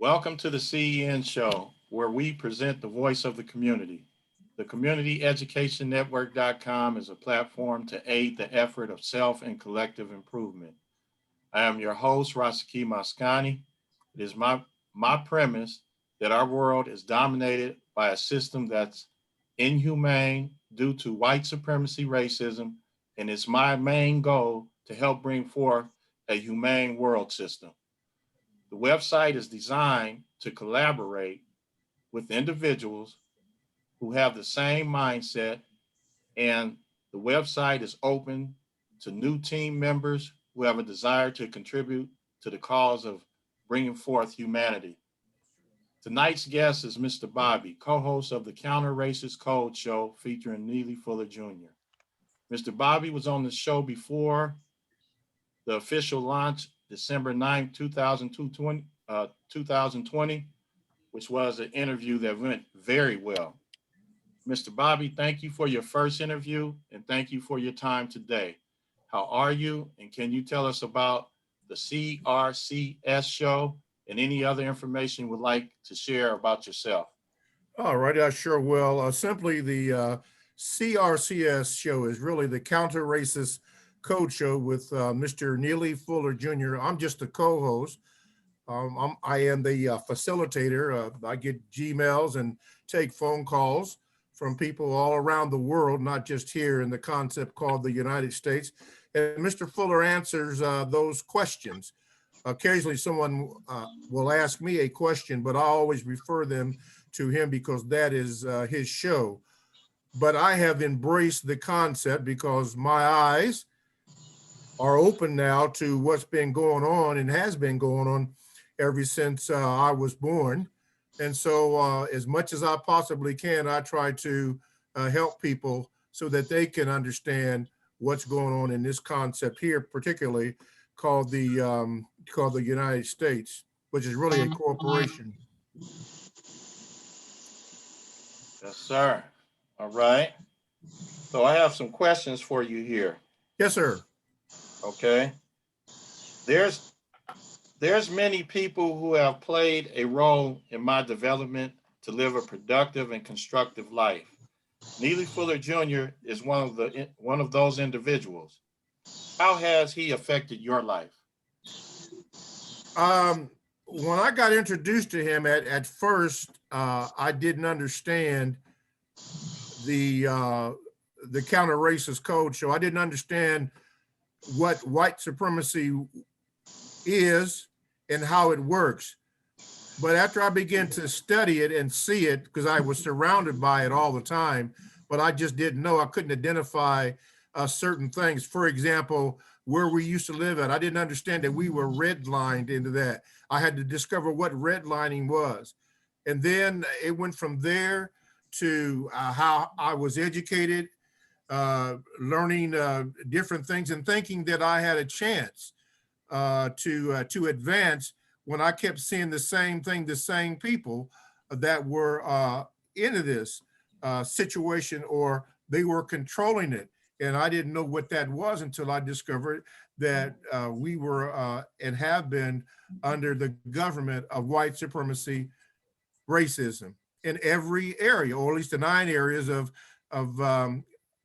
Welcome to the CEN show, where we present the voice of the community. The Community Education Network.com is a platform to aid the effort of self and collective improvement. I am your host, Rasaki Maskani. It is my premise that our world is dominated by a system that's inhumane due to white supremacy racism, and it's my main goal to help bring forth a humane world system. The website is designed to collaborate with individuals who have the same mindset, and the website is open to new team members who have a desire to contribute to the cause of bringing forth humanity. Tonight's guest is Mr. Bobby, co host of the Counter Racist Code Show featuring Neely Fuller Jr. Mr. Bobby was on the show before the official launch December 9th, 2020, which was an interview that went very well. Mr. Bobby, thank you for your first interview and thank you for your time today. How are you? And can you tell us about the CRCS show and any other information you would like to share about yourself? All right, I sure will. Simply, the CRCS show is really the Counter Racist Code Show with Mr. Neely Fuller Jr. I'm just a co-host. I am the facilitator. I get Gmails and take phone calls from people all around the world, not just here in the concept called the United States. And Mr. Fuller answers those questions. Occasionally, someone will ask me a question, but I always refer them to him because that is his show. But I have embraced the concept because my eyes are open now to what's been going on and has been going on ever since I was born. And so as much as I possibly can, I try to help people so that they can understand what's going on in this concept here, particularly called the United States, which is really a corporation. Yes, sir. All right. So I have some questions for you here. Yes, sir. Okay. There's there's many people who have played a role in my development to live a productive and constructive life. Neely Fuller Jr. is one of those individuals. How has he affected your life? When I got introduced to him at first, I didn't understand the uh, the counter racist code show. I didn't understand what white supremacy is and how it works. But after I began to study it and see it, because I was surrounded by it all the time, but I just didn't know, I couldn't identify certain things. For example, where we used to live at, I didn't understand that we were redlined into that. I had to discover what redlining was. And then it went from there to how I was educated, learning different things and thinking that I had a chance to advance when I kept seeing the same thing, the same people that were into this situation, or they were controlling it. And I didn't know what that was until I discovered that we were and have been under the government of white supremacy, racism in every area, or at least the 9 areas of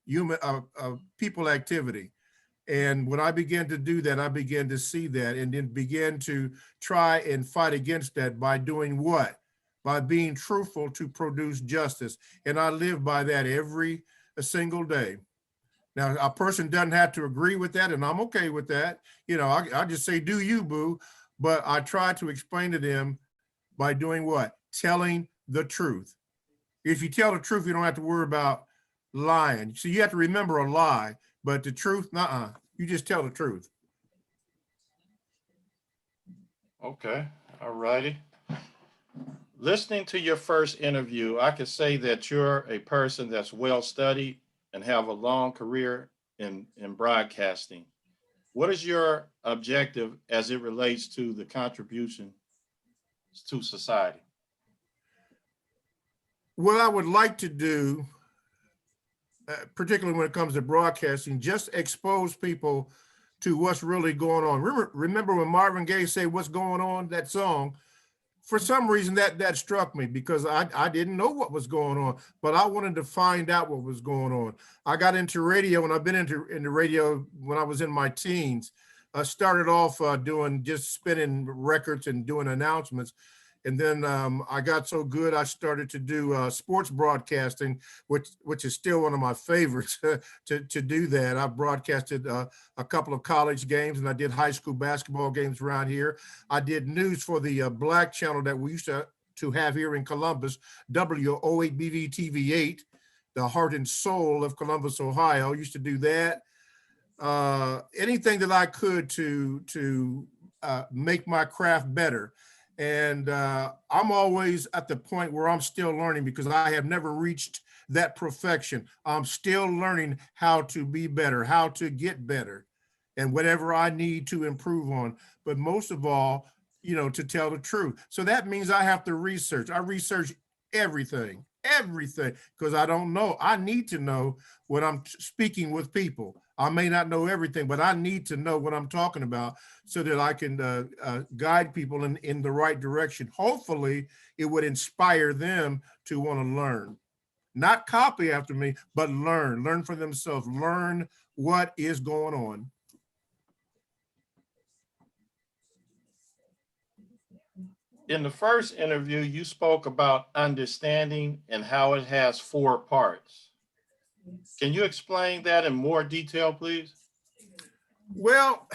human people activity. And when I began to do that, I began to see that and then began to try and fight against that by doing what? By being truthful to produce justice. And I live by that every single day. Now, a person doesn't have to agree with that, and I'm okay with that. You know, I just say, do you, boo? But I try to explain to them by doing what? Telling the truth. If you tell the truth, you don't have to worry about lying. So you have to remember a lie, but the truth, you just tell the truth. Okay. All righty. Listening to your first interview, I could say that you're a person that's well studied and have a long career in broadcasting. What is your objective as it relates to the contribution to society? What I would like to do, particularly when it comes to broadcasting, just expose people to what's really going on. Remember when Marvin Gaye said, "What's going on?" That song. for some reason that struck me because I didn't know what was going on, but I wanted to find out what was going on. I got into radio, and I've been into radio when I was in my teens. I started off doing just spinning records and doing announcements. And then I got so good, I started to do sports broadcasting, which is still one of my favorites to do that. I broadcasted a couple of college games, and I did high school basketball games around here. I did news for the black channel that we used to have here in Columbus, WO8BV TV8, the heart and soul of Columbus, Ohio. I used to do that. Anything that I could to make my craft better. And I'm always at the point where I'm still learning because I have never reached that perfection. I'm still learning how to be better, how to get better, and whatever I need to improve on. But most of all, to tell the truth. So that means I have to research. I research everything, because I don't know. I need to know when I'm speaking with people. I may not know everything, but I need to know what I'm talking about so that I can guide people in the right direction. Hopefully, it would inspire them to want to learn. Not copy after me, but learn for themselves, learn what is going on. In the first interview, you spoke about understanding and how it has 4 parts. Can you explain that in more detail, please? Well,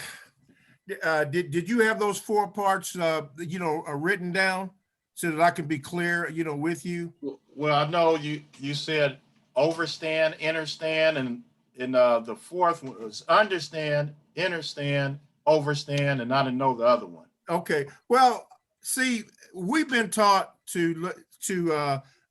did you have those 4 parts, written down so that I can be clear, with you? Well, I know you said overstand, understand, and the fourth one was understand, understand, overstand, and I didn't know the other one. Okay. Well, see, we've been taught to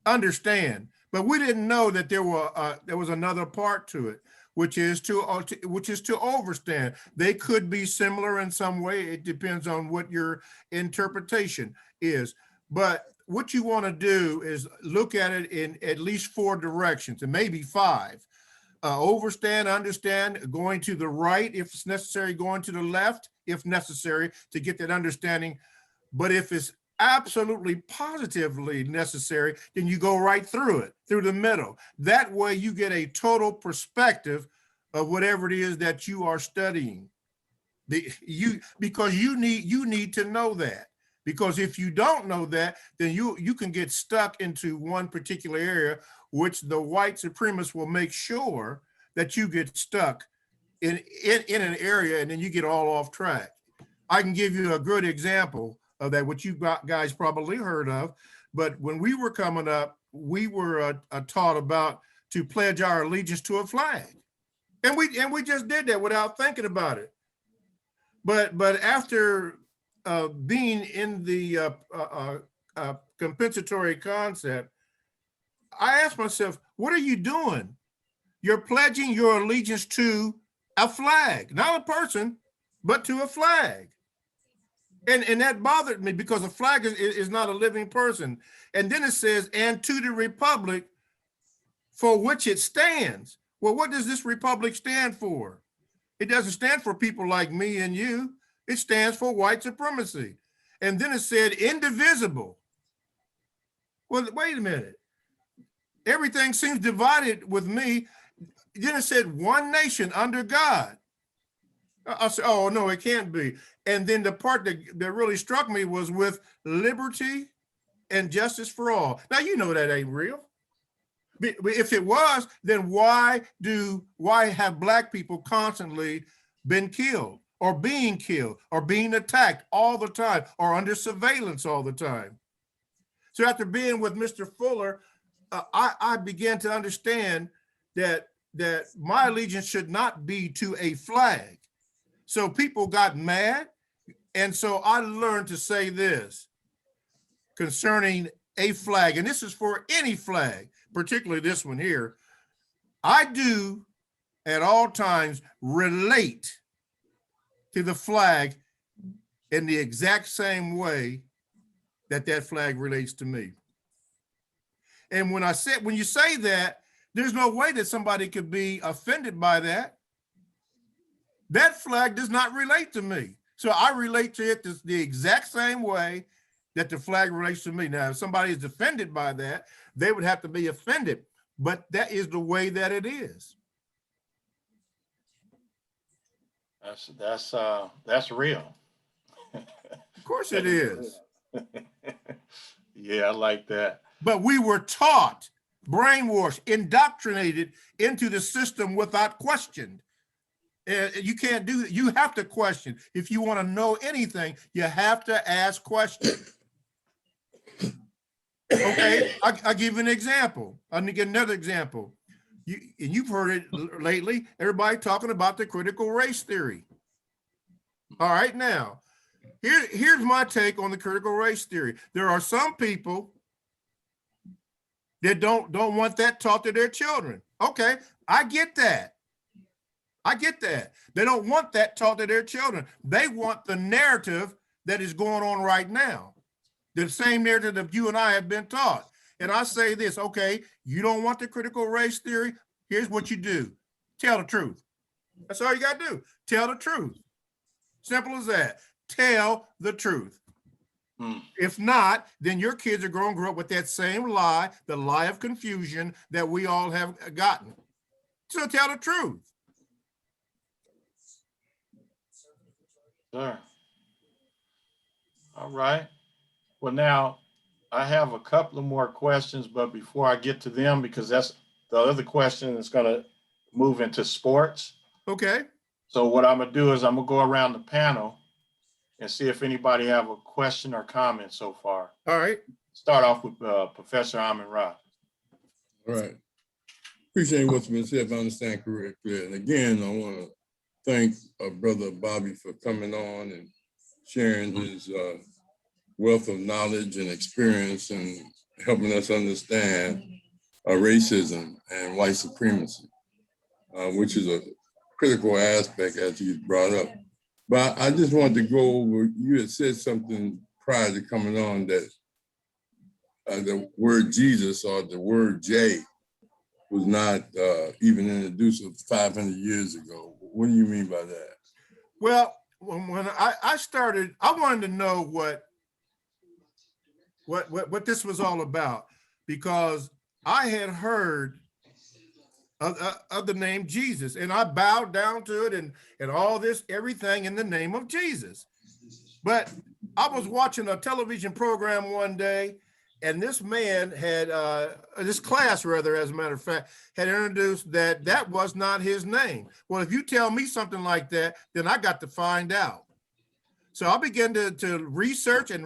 understand, but we didn't know that there was another part to it, which is to overstand. They could be similar in some way. It depends on what your interpretation is. But what you want to do is look at it in at least 4 directions, and maybe 5. Overstand, understand, going to the right if it's necessary, going to the left if necessary to get that understanding. But if it's absolutely positively necessary, then you go right through it, through the middle. That way you get a total perspective of whatever it is that you are studying. Because you need to know that. Because if you don't know that, then you can get stuck into one particular area, which the white supremacists will make sure that you get stuck in an area, and then you get all off track. I can give you a good example of that, which you guys probably heard of. But when we were coming up, we were taught about to pledge our allegiance to a flag, and we just did that without thinking about it. But after being in the compensatory concept, I asked myself, what are you doing? You're pledging your allegiance to a flag, not a person, but to a flag. And that bothered me because a flag is not a living person. And then it says, and to the republic for which it stands. Well, what does this republic stand for? It doesn't stand for people like me and you. It stands for white supremacy. And then it said indivisible. Well, wait a minute. Everything seems divided with me. Then it said one nation under God. I said, oh, no, it can't be. And then the part that really struck me was with liberty and justice for all. Now, you know that ain't real. If it was, then why have Black people constantly been killed or being attacked all the time or under surveillance all the time? So after being with Mr. Fuller, I began to understand that my allegiance should not be to a flag. So people got mad. And so I learned to say this concerning a flag, and this is for any flag, particularly this one here. I do at all times relate to the flag in the exact same way that flag relates to me. And when you say that, there's no way that somebody could be offended by that. That flag does not relate to me. So I relate to it the exact same way that the flag relates to me. Now, if somebody is offended by that, they would have to be offended, but that is the way that it is. That's real. Of course it is. Yeah, I like that. But we were taught, brainwashed, indoctrinated into the system without question. You can't do that. You have to question. If you want to know anything, you have to ask questions. Okay, I'll give you an example. I'll give another example. You've heard it lately, everybody talking about the critical race theory. All right, now, here's my take on the critical race theory. There are some people that don't want that taught to their children. Okay, I get that. I get that. They don't want that taught to their children. They want the narrative that is going on right now. The same narrative that you and I have been taught. And I say this, okay, you don't want the critical race theory? Here's what you do. Tell the truth. That's all you got to do. Tell the truth. Simple as that. Tell the truth. If not, then your kids are going to grow up with that same lie, the lie of confusion that we all have gotten. So tell the truth. Sure. All right. Well, now I have a couple of more questions, but before I get to them, because that's the other question that's going to move into sports. Okay. So what I'm going to do is I'm going to go around the panel and see if anybody have a question or comment so far. All right. Start off with Professor Amin-Ra. All right. Appreciate what's been said, if I understand correctly. And again, I want to thank Brother Bobby for coming on and sharing his wealth of knowledge and experience and helping us understand racism and white supremacy, which is a critical aspect as he's brought up. But I just wanted to go over, you had said something prior to coming on that the word Jesus or the word J was not even introduced 500 years ago. What do you mean by that? Well, when I started, I wanted to know what this was all about, because I had heard of the name Jesus, and I bowed down to it and all this, everything in the name of Jesus. But I was watching a television program one day, and this man had, this class rather, as a matter of fact, had introduced that was not his name. Well, if you tell me something like that, then I got to find out. So I began to research and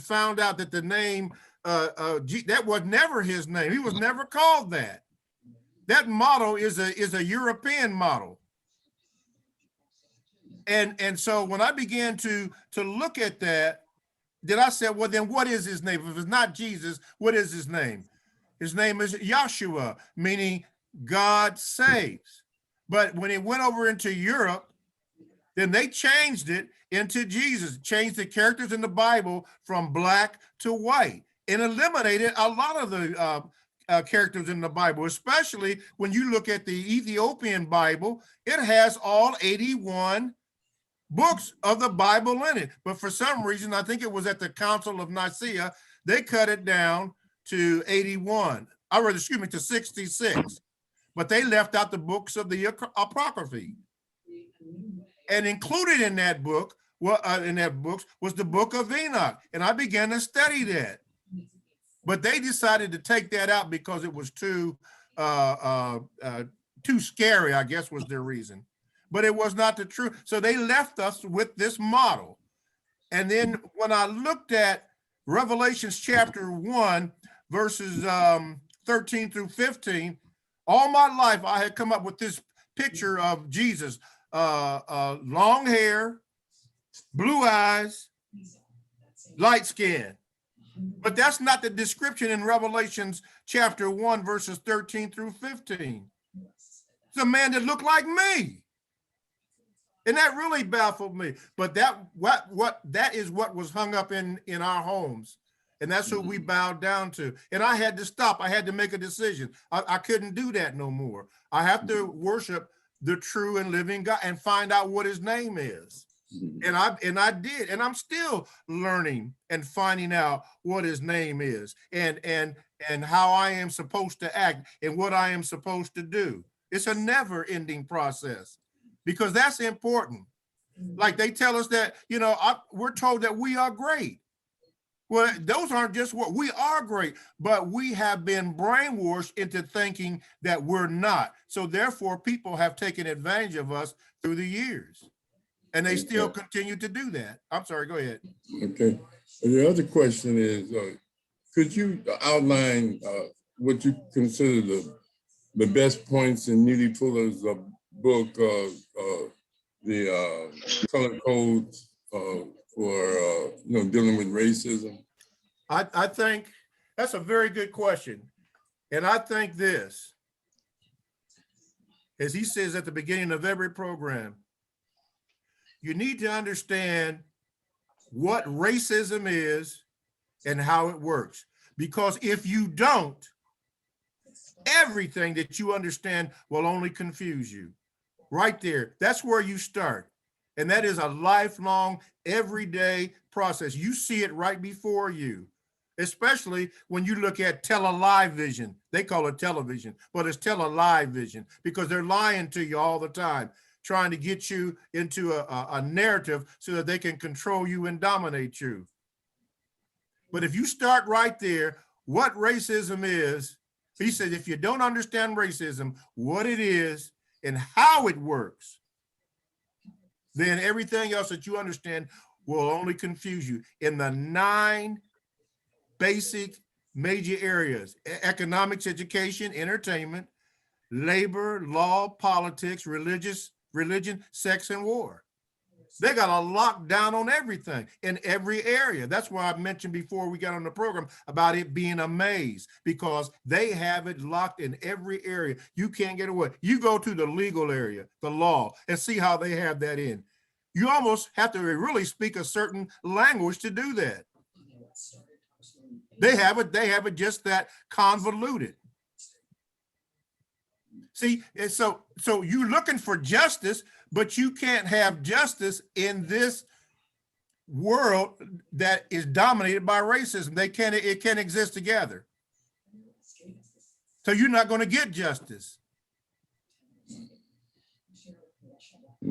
found out that the name, that was never his name. He was never called that. That motto is a European motto. And so when I began to look at that, then I said, well, then what is his name? If it's not Jesus, what is his name? His name is Yahshua, meaning God saves. But when it went over into Europe, then they changed it into Jesus, changed the characters in the Bible from black to white, and eliminated a lot of the characters in the Bible, especially when you look at the Ethiopian Bible. It has all 81 books of the Bible in it. But for some reason, I think it was at the Council of Nicaea, they cut it down to 81. To 66. But they left out the books of the Apocryphy. And included in that book, was the book of Enoch. And I began to study that. But they decided to take that out because it was too scary, I guess was their reason. But it was not the truth. So they left us with this model. And then when I looked at Revelations chapter 1, verses 13 through 15, all my life I had come up with this picture of Jesus, long hair, blue eyes, light skin. But that's not the description in Revelations chapter 1, verses 13 through 15. It's a man that looked like me. And that really baffled me. But that is what was hung up in our homes. And that's who we bowed down to. And I had to stop. I had to make a decision. I couldn't do that no more. I have to worship the true and living God and find out what his name is. And I did, and I'm still learning and finding out what his name is and how I am supposed to act and what I am supposed to do. It's a never-ending process because that's important. Like they tell us that, we're told that we are great. Well, those aren't just what we are great, but we have been brainwashed into thinking that we're not. So therefore, people have taken advantage of us through the years. And they still continue to do that. I'm sorry, go ahead. Okay. The other question is, could you outline what you consider the best points in Neely Fuller's book, the color codes for dealing with racism? I think that's a very good question. And I think this, as he says at the beginning of every program, you need to understand what racism is and how it works. Because if you don't, everything that you understand will only confuse you. Right there, that's where you start. And that is a lifelong, everyday process. You see it right before you, especially when you look at tele-live vision. They call it television, but it's tele-live vision because they're lying to you all the time, trying to get you into a narrative so that they can control you and dominate you. But if you start right there, what racism is, he says, if you don't understand racism, what it is and how it works, then everything else that you understand will only confuse you. In the 9 basic major areas: economics, education, entertainment, labor, law, politics, religion, sex, and war. They got a lockdown on everything in every area. That's why I mentioned before we got on the program about it being a maze, because they have it locked in every area. You can't get away. You go to the legal area, the law, and see how they have that in. You almost have to really speak a certain language to do that. They have it just that convoluted. See, and so you're looking for justice, but you can't have justice in this world that is dominated by racism. It can't exist together. So you're not going to get justice.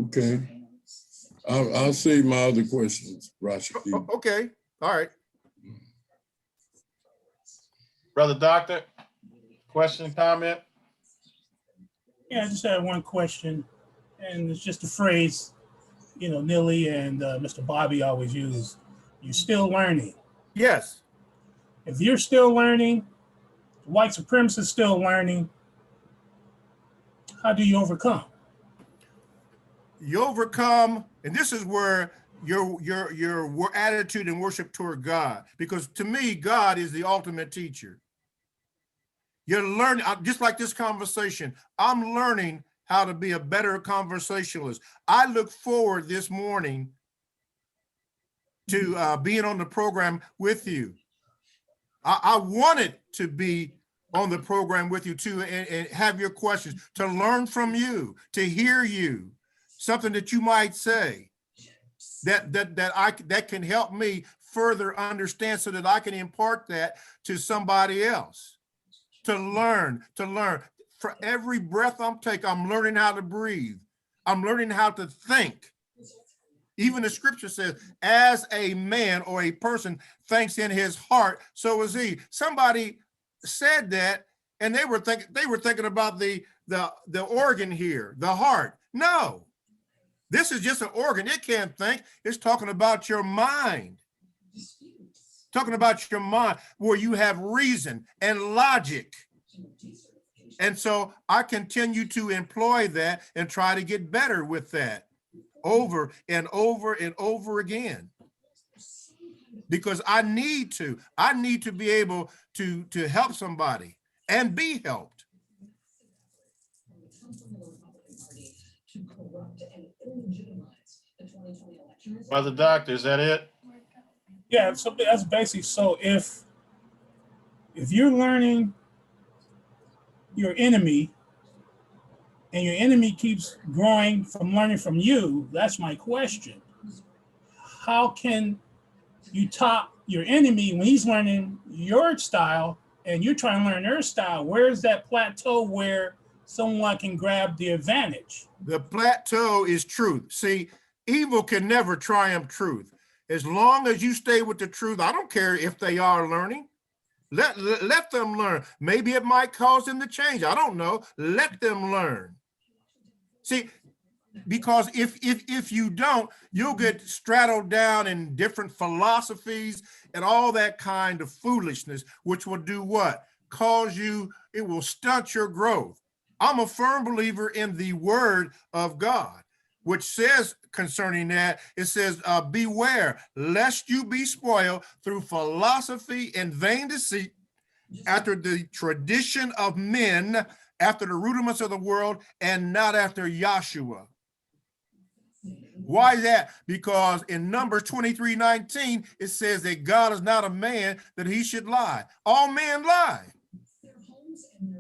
Okay. I'll save my other questions, Rashid. Okay. All right. Brother Doctor, question, comment? Yeah, I just had one question, and it's just a phrase, Nilly and Mr. Bobby always use. You're still learning. Yes. If you're still learning, the white supremacists still learning, how do you overcome? You overcome, and this is where your attitude and worship toward God, because to me, God is the ultimate teacher. You're learning, just like this conversation, I'm learning how to be a better conversationalist. I look forward this morning to being on the program with you. I wanted to be on the program with you too, and have your questions, to learn from you, to hear you, something that you might say that can help me further understand so that I can impart that to somebody else. To learn. For every breath I'm taking, I'm learning how to breathe. I'm learning how to think. Even the scripture says, as a man or a person thinks in his heart, so is he. Somebody said that, and they were thinking about the organ here, the heart. No, this is just an organ. It can't think. It's talking about your mind. Talking about your mind, where you have reason and logic. And so I continue to employ that and try to get better with that over and over and over again. Because I need to be able to help somebody and be helped. Brother Doctor, is that it? Yeah, so that's basic. So if you're learning your enemy and your enemy keeps growing from learning from you, that's my question. how can you top your enemy when he's learning your style and you're trying to learn their style? Where's that plateau where someone can grab the advantage? The plateau is truth. See, evil can never triumph truth. As long as you stay with the truth, I don't care if they are learning. Let them learn. Maybe it might cause them to change. I don't know. Let them learn. See, because if you don't, you'll get straddled down in different philosophies and all that kind of foolishness, which will do what? Cause you, it will stunt your growth. I'm a firm believer in the word of God, which says concerning that, it says, beware lest you be spoiled through philosophy and vain deceit, after the tradition of men, after the rudiments of the world, and not after Yahshua. Why is that? Because in Numbers 23:19, it says that God is not a man that he should lie. All men lie.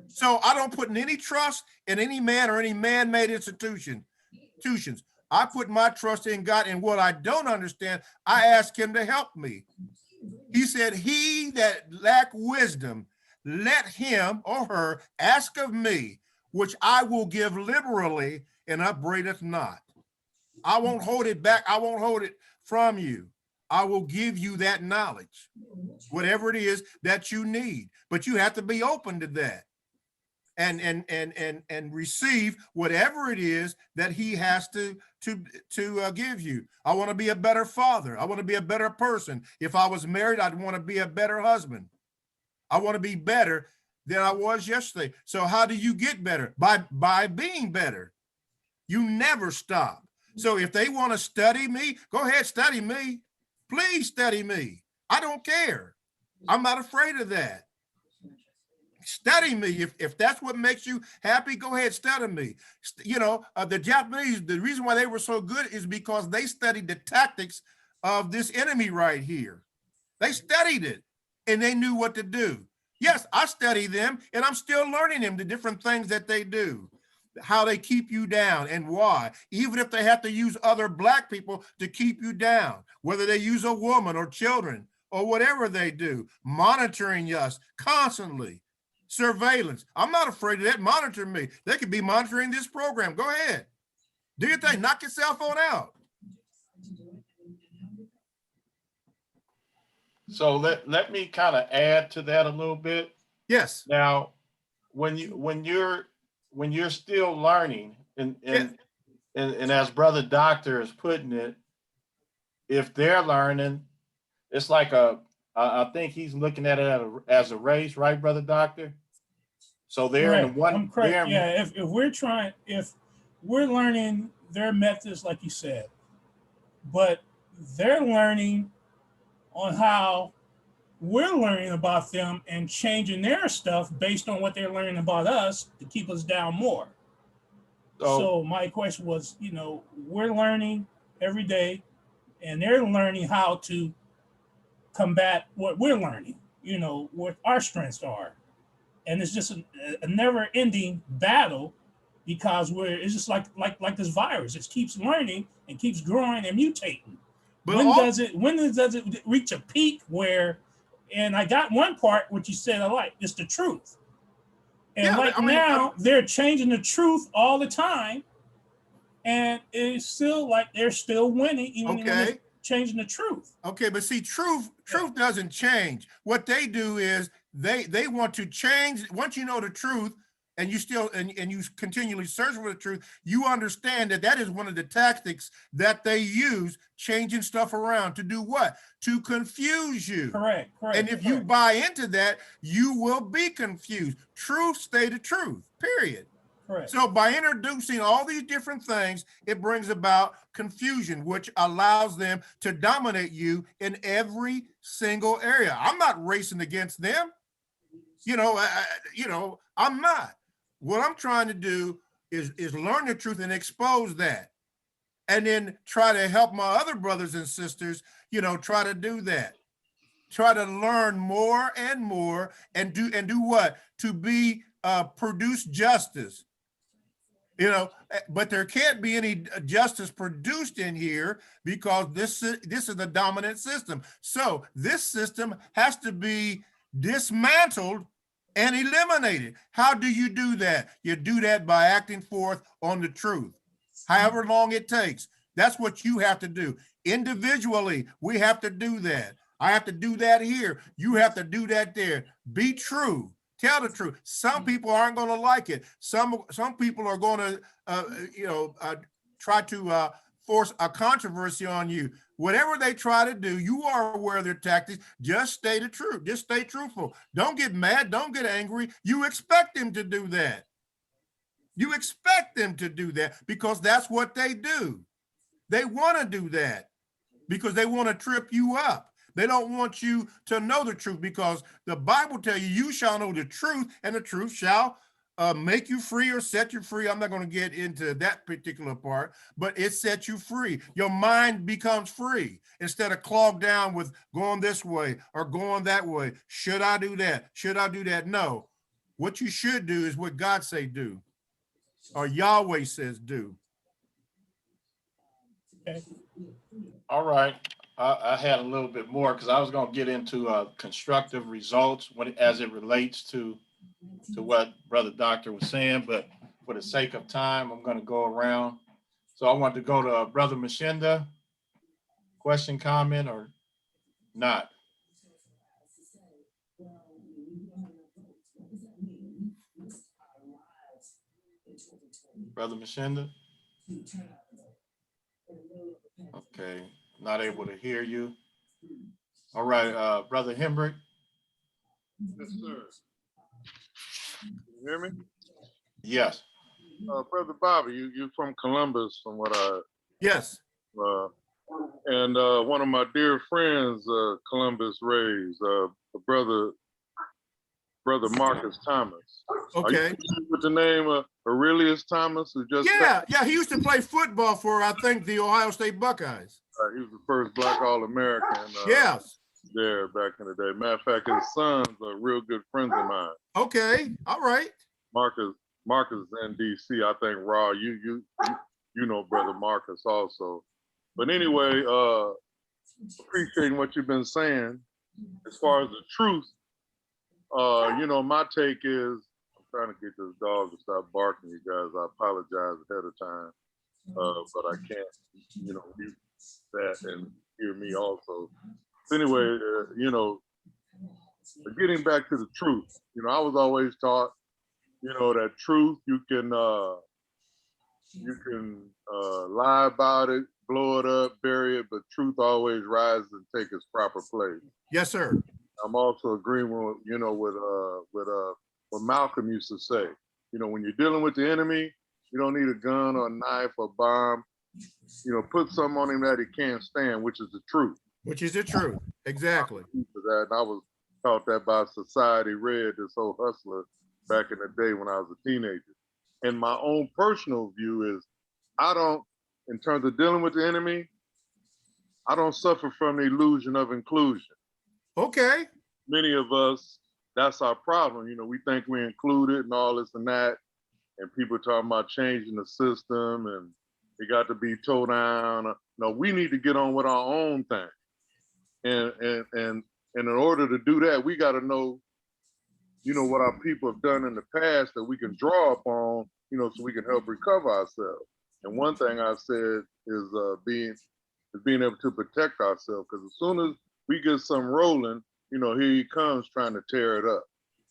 So I don't put any trust in any man or any man-made institutions. I put my trust in God, and what I don't understand, I ask him to help me. He said, he that lack wisdom, let him or her ask of me, which I will give liberally and upbraideth not. I won't hold it back. I won't hold it from you. I will give you that knowledge, whatever it is that you need. But you have to be open to that and receive whatever it is that he has to give you. I want to be a better father. I want to be a better person. If I was married, I'd want to be a better husband. I want to be better than I was yesterday. So how do you get better? By being better. You never stop. So if they want to study me, go ahead, study me. Please study me. I don't care. I'm not afraid of that. Study me. If that's what makes you happy, go ahead, study me. You know, the Japanese, the reason why they were so good is because they studied the tactics of this enemy right here. They studied it and they knew what to do. Yes, I study them and I'm still learning them, the different things that they do, how they keep you down and why, even if they have to use other Black people to keep you down, whether they use a woman or children or whatever they do, monitoring us constantly. Surveillance. I'm not afraid of that. Monitor me. They could be monitoring this program. Go ahead. Do your thing. Knock your cell phone out. So let me kind of add to that a little bit. Yes. Now, when you're still learning, and as Brother Doctor is putting it, if they're learning, it's like I think he's looking at it as a race, right, Brother Doctor? So they're in one. I'm correct. Yeah, if we're learning their methods, like you said, but they're learning on how we're learning about them and changing their stuff based on what they're learning about us to keep us down more. So my question was, you know, we're learning every day and they're learning how to combat what we're learning, you know, what our strengths are. And it's just a never-ending battle because it's just like this virus. It keeps learning and keeps growing and mutating. But when does it reach a peak where? And I got one part which you said I like. It's the truth. And now they're changing the truth all the time, and it's still like they're still winning even when they're changing the truth. Okay, but see, truth doesn't change. What they do is they want to change. Once you know the truth and you still and you continually search for the truth, you understand that is one of the tactics that they use, changing stuff around to do what? To confuse you. Correct. And if you buy into that, you will be confused. Truth, stay the truth, period. Correct. So by introducing all these different things, it brings about confusion, which allows them to dominate you in every single area. I'm not racing against them. I'm not. What I'm trying to do is learn the truth and expose that. And then try to help my other brothers and sisters, try to do that. Try to learn more and more and do what? To be produce justice. You know, but there can't be any justice produced in here because this is the dominant system. So this system has to be dismantled and eliminated. How do you do that? You do that by acting forth on the truth, however long it takes. That's what you have to do. Individually, we have to do that. I have to do that here. You have to do that there. Be true. Tell the truth. Some people aren't going to like it. Some people are going to, try to force a controversy on you. Whatever they try to do, you are aware of their tactics. Just stay the truth. Just stay truthful. Don't get mad. Don't get angry. You expect them to do that. You expect them to do that because that's what they do. They want to do that because they want to trip you up. They don't want you to know the truth because the Bible tells you, you shall know the truth and the truth shall make you free or set you free. I'm not going to get into that particular part, but it sets you free. Your mind becomes free instead of clogged down with going this way or going that way. Should I do that? Should I do that? No. What you should do is what God say do or Yahweh says do. Okay. All right. I had a little bit more because I was going to get into constructive results as it relates to what Brother Doctor was saying, but for the sake of time, I'm going to go around. So I want to go to Brother Mashinda. Question, comment, or not? Brother Mashinda? Okay, not able to hear you. All right, Brother Hembrick. Yes, sir. Can you hear me? Yes. Brother Bobby, you from Columbus, from what I, Yes. and one of my dear friends, Columbus raised, brother Marcus Thomas. Are you Okay. familiar with the name Aurelius Thomas, who just Yeah. He used to play football for, I think, the Ohio State Buckeyes. he was the first Black All-American Yes. there back in the day. Matter of fact, his sons are real good friends of mine. Okay. All right. Marcus is in DC. I think Raw, you know Brother Marcus also. But anyway, appreciating what you've been saying. As far as the truth, my take is, I'm trying to get this dog to stop barking, you guys. I apologize ahead of time, but I can't, mute that and hear me also. So anyway, getting back to the truth, I was always taught, that truth, you can lie about it, blow it up, bury it, but truth always rises and take its proper place. Yes, sir. I'm also agreeing with what Malcolm used to say. When you're dealing with the enemy, you don't need a gun or a knife or bomb. Put something on him that he can't stand, which is the truth. Which is the truth. Exactly. And I was taught that by Society Red, this old hustler, back in the day when I was a teenager. And my own personal view is, in terms of dealing with the enemy, I don't suffer from the illusion of inclusion. Okay. Many of us, that's our problem. We think we're included and all this and that. And people talking about changing the system and it got to be towed down. No, we need to get on with our own thing. And in order to do that, we got to know, what our people have done in the past that we can draw upon, so we can help recover ourselves. And one thing I said is being able to protect ourselves, because as soon as we get something rolling, here he comes trying to tear it up.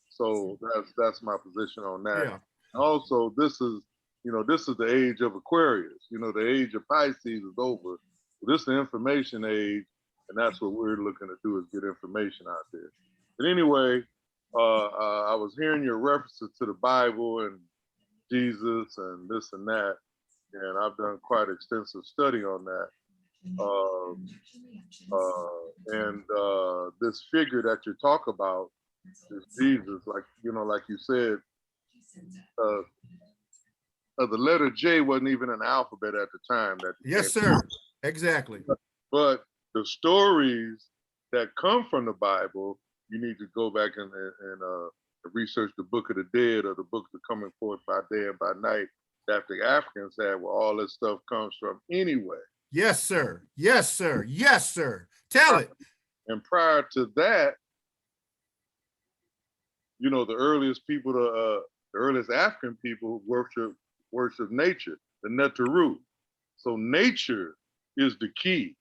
So that's my position on that. Yeah. Also, this is the age of Aquarius. The age of Pisces is over. This is the information age, and that's what we're looking to do, is get information out there. But anyway, I was hearing your references to the Bible and Jesus and this and that, and I've done quite extensive study on that. And this figure that you talk about is Jesus, like you said, the letter J wasn't even an alphabet at the time. Yes, sir. Exactly. But the stories that come from the Bible, you need to go back and research the Book of the Dead or the Book of Coming Forth by Day and by Night. that the Africans had, where all this stuff comes from anyway. Yes, sir. Yes, sir. Yes, sir. Tell it. And prior to that, you know, the earliest people, the earliest African people worship nature, the Netaru. So nature is the key.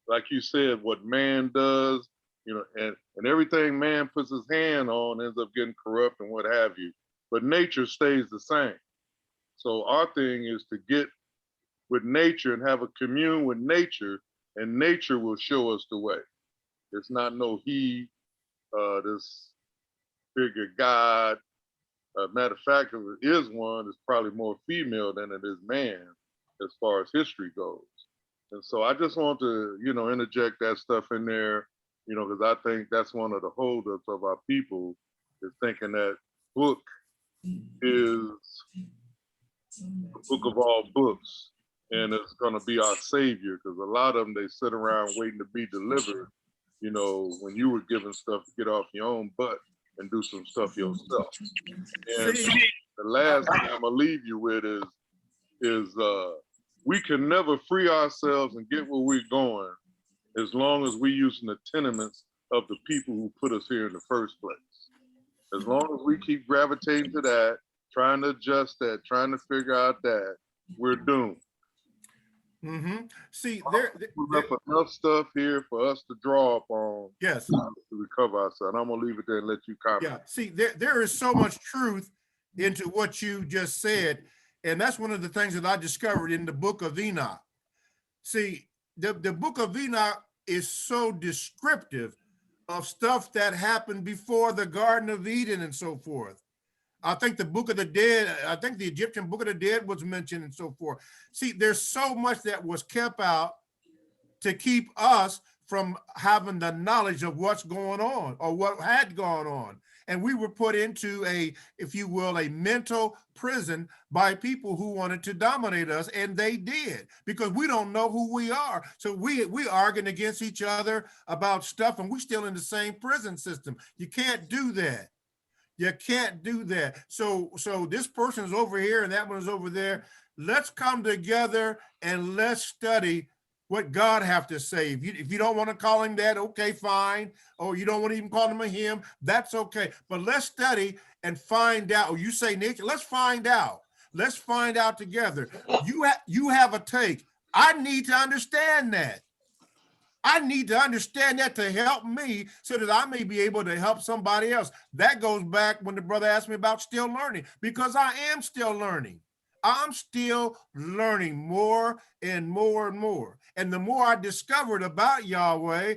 Like you said, what man does, you know, and everything man puts his hand on ends up getting corrupt and what have you. But nature stays the same. So our thing is to get with nature and have a commune with nature, and nature will show us the way. It's not no he, this figure God. Matter of fact, if it is one, it's probably more female than it is man as far as history goes. And so I just want to, you know, interject that stuff in there, you know, because I think that's one of the holdups of our people, is thinking that book is the book of all books and it's going to be our savior, because a lot of them, they sit around waiting to be delivered, you know, when you were given stuff to get off your own butt and do some stuff yourself. And the last thing I'm gonna leave you with is we can never free ourselves and get where we're going as long as we're using the tenements of the people who put us here in the first place. As long as we keep gravitating to that, trying to adjust that, trying to figure out that, we're doomed. Mm-hmm. See, We left enough stuff here for us to draw upon. Yes. To recover ourselves. I'm gonna leave it there and let you comment. Yeah. See, there is so much truth into what you just said, and that's one of the things that I discovered in the book of Enoch. See, the book of Enoch is so descriptive of stuff that happened before the Garden of Eden and so forth. I think the Book of the Dead, I think the Egyptian Book of the Dead was mentioned and so forth. See, there's so much that was kept out to keep us from having the knowledge of what's going on or what had gone on. And we were put into a, if you will, a mental prison by people who wanted to dominate us, and they did, because we don't know who we are. So we arguing against each other about stuff, and we're still in the same prison system. You can't do that. You can't do that. So this person is over here and that one is over there. Let's come together and let's study what God have to say. If you don't want to call him that, okay, fine. Or you don't want to even call him a him, that's okay. But let's study and find out. Or you say nature, let's find out. Let's find out together. You have a take. I need to understand that. I need to understand that to help me so that I may be able to help somebody else. That goes back when the brother asked me about still learning, because I am still learning. I'm still learning more and more and more. And the more I discovered about Yahweh,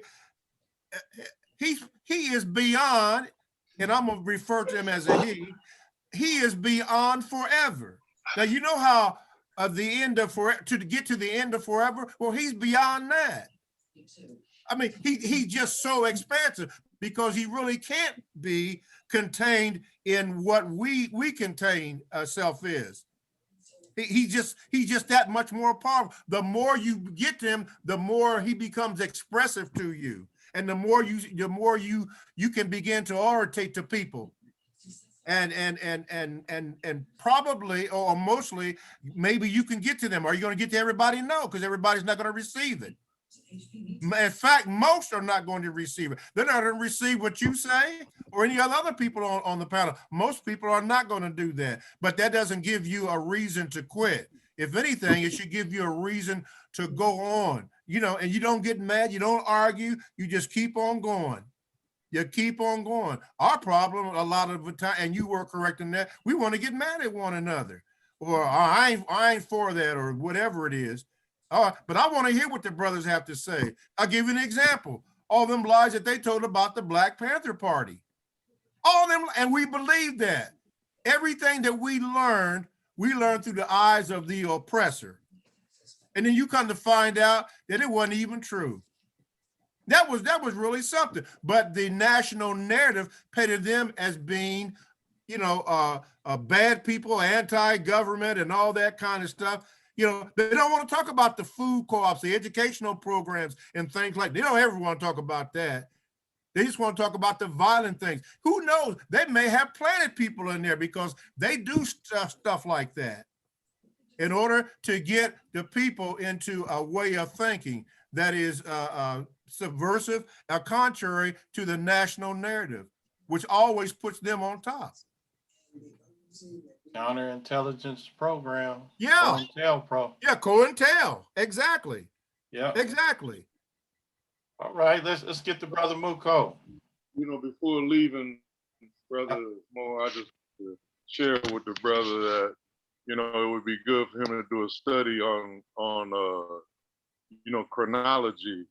he is beyond, and I'm going to refer to him as a he is beyond forever. Now, you know how the end of forever, to get to the end of forever, well, he's beyond that. I mean, he's just so expansive, because he really can't be contained in what we contain self is. He's just that much more powerful. The more you get to him, the more he becomes expressive to you, and the more you can begin to orientate to people, and probably or mostly maybe you can get to them. Are you going to get to everybody? No, because everybody's not going to receive it. In fact, most are not going to receive it. They're not going to receive what you say or any other people on the panel. Most people are not going to do that, but that doesn't give you a reason to quit. If anything, it should give you a reason to go on, you know, and you don't get mad, you don't argue, you just keep on going. You keep on going. Our problem a lot of the time, and you were correct in that, we want to get mad at one another, or I ain't for that, or whatever it is. But I want to hear what the brothers have to say. I'll give you an example. All them lies that they told about the Black Panther Party. All them, and we believe that. Everything that we learned through the eyes of the oppressor. And then you come to find out that it wasn't even true. That was really something. But the national narrative painted them as being, you know, bad people, anti-government, and all that kind of stuff. You know, they don't want to talk about the food co-ops, the educational programs, and things like that. They don't ever want to talk about that. They just want to talk about the violent things. Who knows? They may have planted people in there because they do stuff like that. in order to get the people into a way of thinking that is subversive or contrary to the national narrative, which always puts them on top. Counterintelligence program. Yeah. Pro. Yeah, COINTEL. Exactly. Yeah. Exactly. All right, let's get to Brother Muko. You know, before leaving, Brother Mo, I just share with the brother that, you know, it would be good for him to do a study on you know, chronology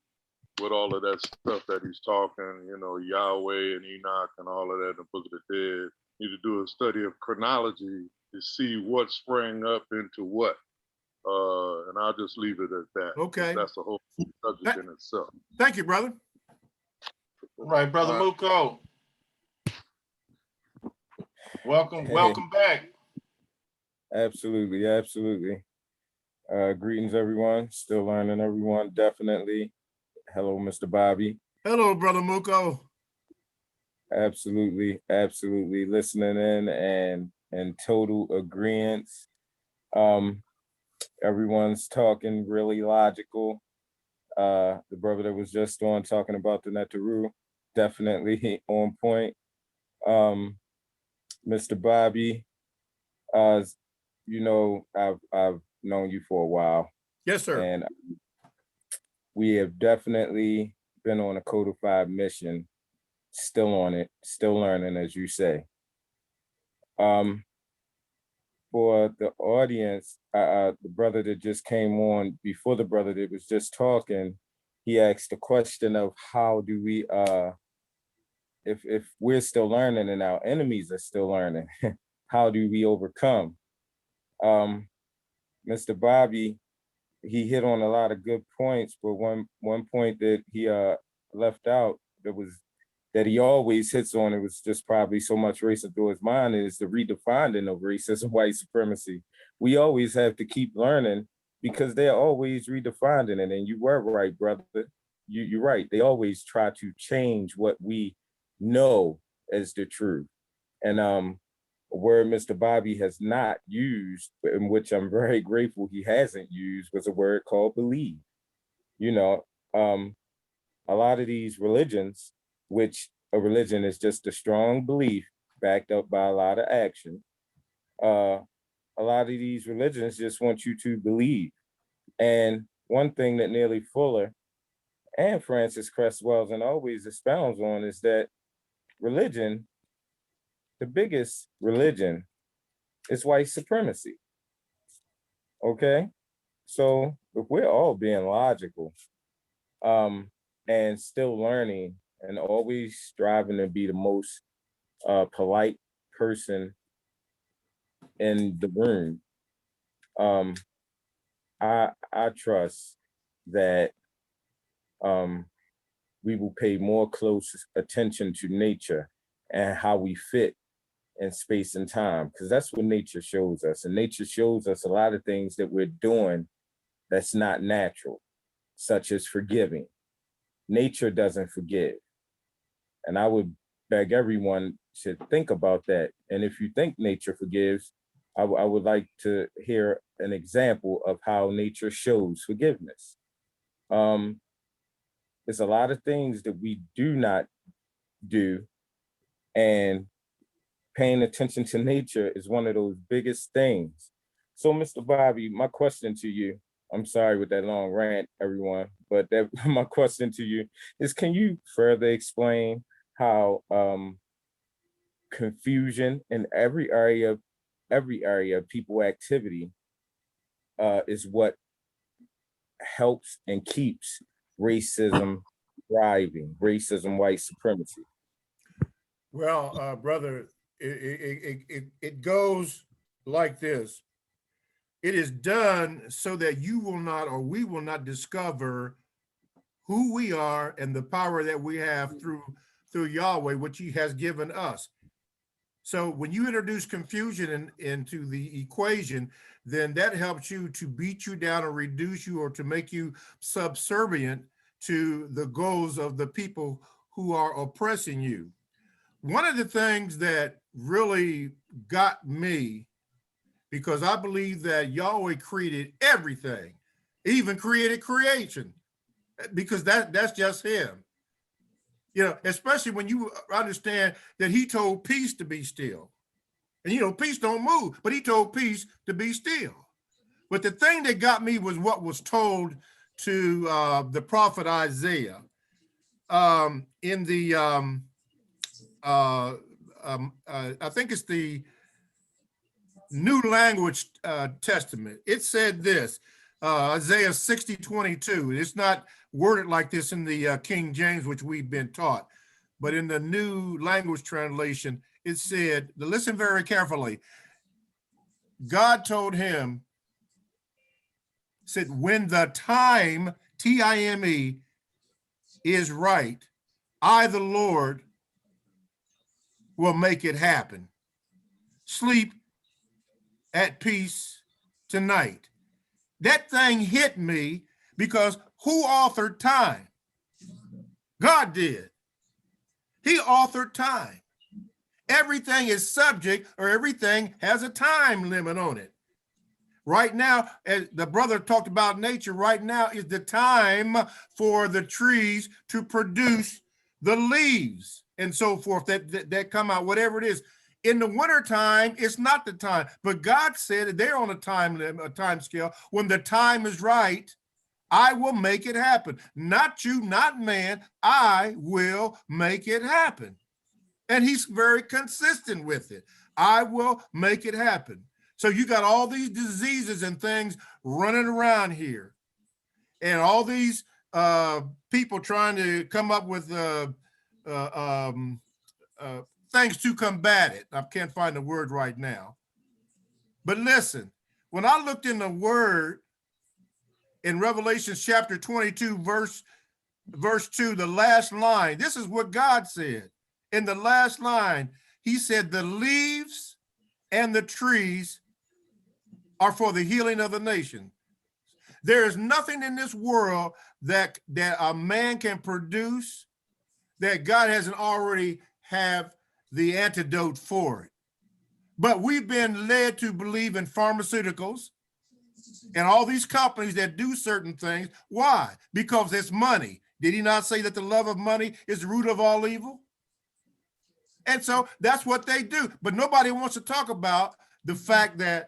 with all of that stuff that he's talking, you know, Yahweh and Enoch and all of that in the Book of the Dead. Need to do a study of chronology to see what sprang up into what. And I'll just leave it at that. Okay. That's a whole subject in itself. Thank you, brother. All right, Brother Muko. Welcome, welcome back. Absolutely, absolutely. Greetings, everyone. Still learning, everyone. Definitely. Hello, Mr. Bobby. Hello, Brother Muko. Absolutely, absolutely. Listening in and total agreement. Everyone's talking really logical. The brother that was just on talking about the Netaru, definitely on point. Mr. Bobby, you know, I've known you for a while. Yes, sir. And we have definitely been on a codified mission, still on it, still learning, as you say. For the audience, the brother that just came on, before the brother that was just talking, he asked the question of how do we, if we're still learning and our enemies are still learning, how do we overcome? Mr. Bobby, he hit on a lot of good points, but one point that he left out that he always hits on, it was just probably so much racing through his mind, is the redefining of racism, white supremacy. We always have to keep learning because they're always redefining it. And you were right, brother. You're right. They always try to change what we know as the truth. And a word Mr. Bobby has not used, in which I'm very grateful he hasn't used, was a word called believe. You know, a lot of these religions, which a religion is just a strong belief backed up by a lot of action. A lot of these religions just want you to believe. And one thing that Neely Fuller and Francis Cress Welsing always expounds on is that religion, the biggest religion, is white supremacy. Okay? So if we're all being logical, and still learning and always striving to be the most polite person in the room, I trust that we will pay more close attention to nature and how we fit in space and time, because that's what nature shows us. And nature shows us a lot of things that we're doing that's not natural, such as forgiving. Nature doesn't forgive. And I would beg everyone to think about that. And if you think nature forgives, I would like to hear an example of how nature shows forgiveness. There's a lot of things that we do not do, and paying attention to nature is one of those biggest things. So, Mr. Bobby, my question to you, I'm sorry with that long rant, everyone, but my question to you is, can you further explain how confusion in every area of people activity is what helps and keeps racism thriving, racism, white supremacy? Well, brother, it goes like this. It is done so that you will not, or we will not, discover who we are and the power that we have through Yahweh, which he has given us. So when you introduce confusion into the equation, then that helps you to beat you down or reduce you or to make you subservient to the goals of the people who are oppressing you. One of the things that really got me because I believe that Yahweh created everything, even created creation, because that's just him. You know, especially when you understand that he told peace to be still. And you know, peace don't move, but he told peace to be still. But the thing that got me was what was told to the prophet Isaiah in the, I think it's the New Language Testament. It said this, Isaiah 60:22. It's not worded like this in the King James, which we've been taught, but in the New Language Translation, it said, listen very carefully. God told him, said, when the time, T-I-M-E, is right, I, the Lord, will make it happen. Sleep at peace tonight. That thing hit me because who authored time? God did. He authored time. Everything is subject, or everything has a time limit on it. Right now, as the brother talked about nature, right now is the time for the trees to produce the leaves and so forth that come out, whatever it is. In the wintertime, it's not the time, but God said that they're on a time scale. When the time is right, I will make it happen. Not you, not man. I will make it happen. And he's very consistent with it. I will make it happen. So you got all these diseases and things running around here, and all these people trying to come up with things to combat it. I can't find the word right now. But listen, when I looked in the word in Revelation chapter 22, verse 2, the last line, this is what God said. In the last line, he said, the leaves and the trees are for the healing of the nation. There is nothing in this world that a man can produce that God hasn't already have the antidote for it. But we've been led to believe in pharmaceuticals and all these companies that do certain things. Why? Because it's money. Did he not say that the love of money is the root of all evil? And so that's what they do. But nobody wants to talk about the fact that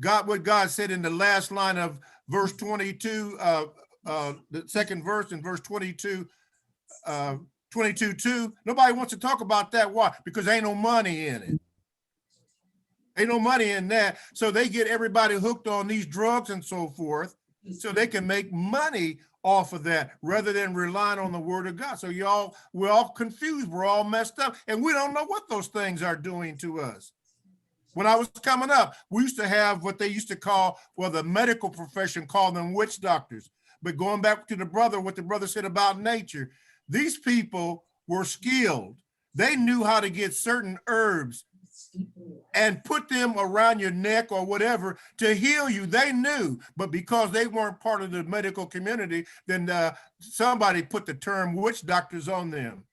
God, what God said in the last line of verse 22, the second verse in verse 22, 22:2. Nobody wants to talk about that. Why? Because ain't no money in it. Ain't no money in that. So they get everybody hooked on these drugs and so forth, so they can make money off of that rather than relying on the word of God. So we're all confused. We're all messed up, and we don't know what those things are doing to us. When I was coming up, we used to have what they used to call, well, the medical profession called them witch doctors. But going back to what the brother said about nature, these people were skilled. They knew how to get certain herbs and put them around your neck or whatever to heal you. They knew, but because they weren't part of the medical community, then somebody put the term witch doctors on them.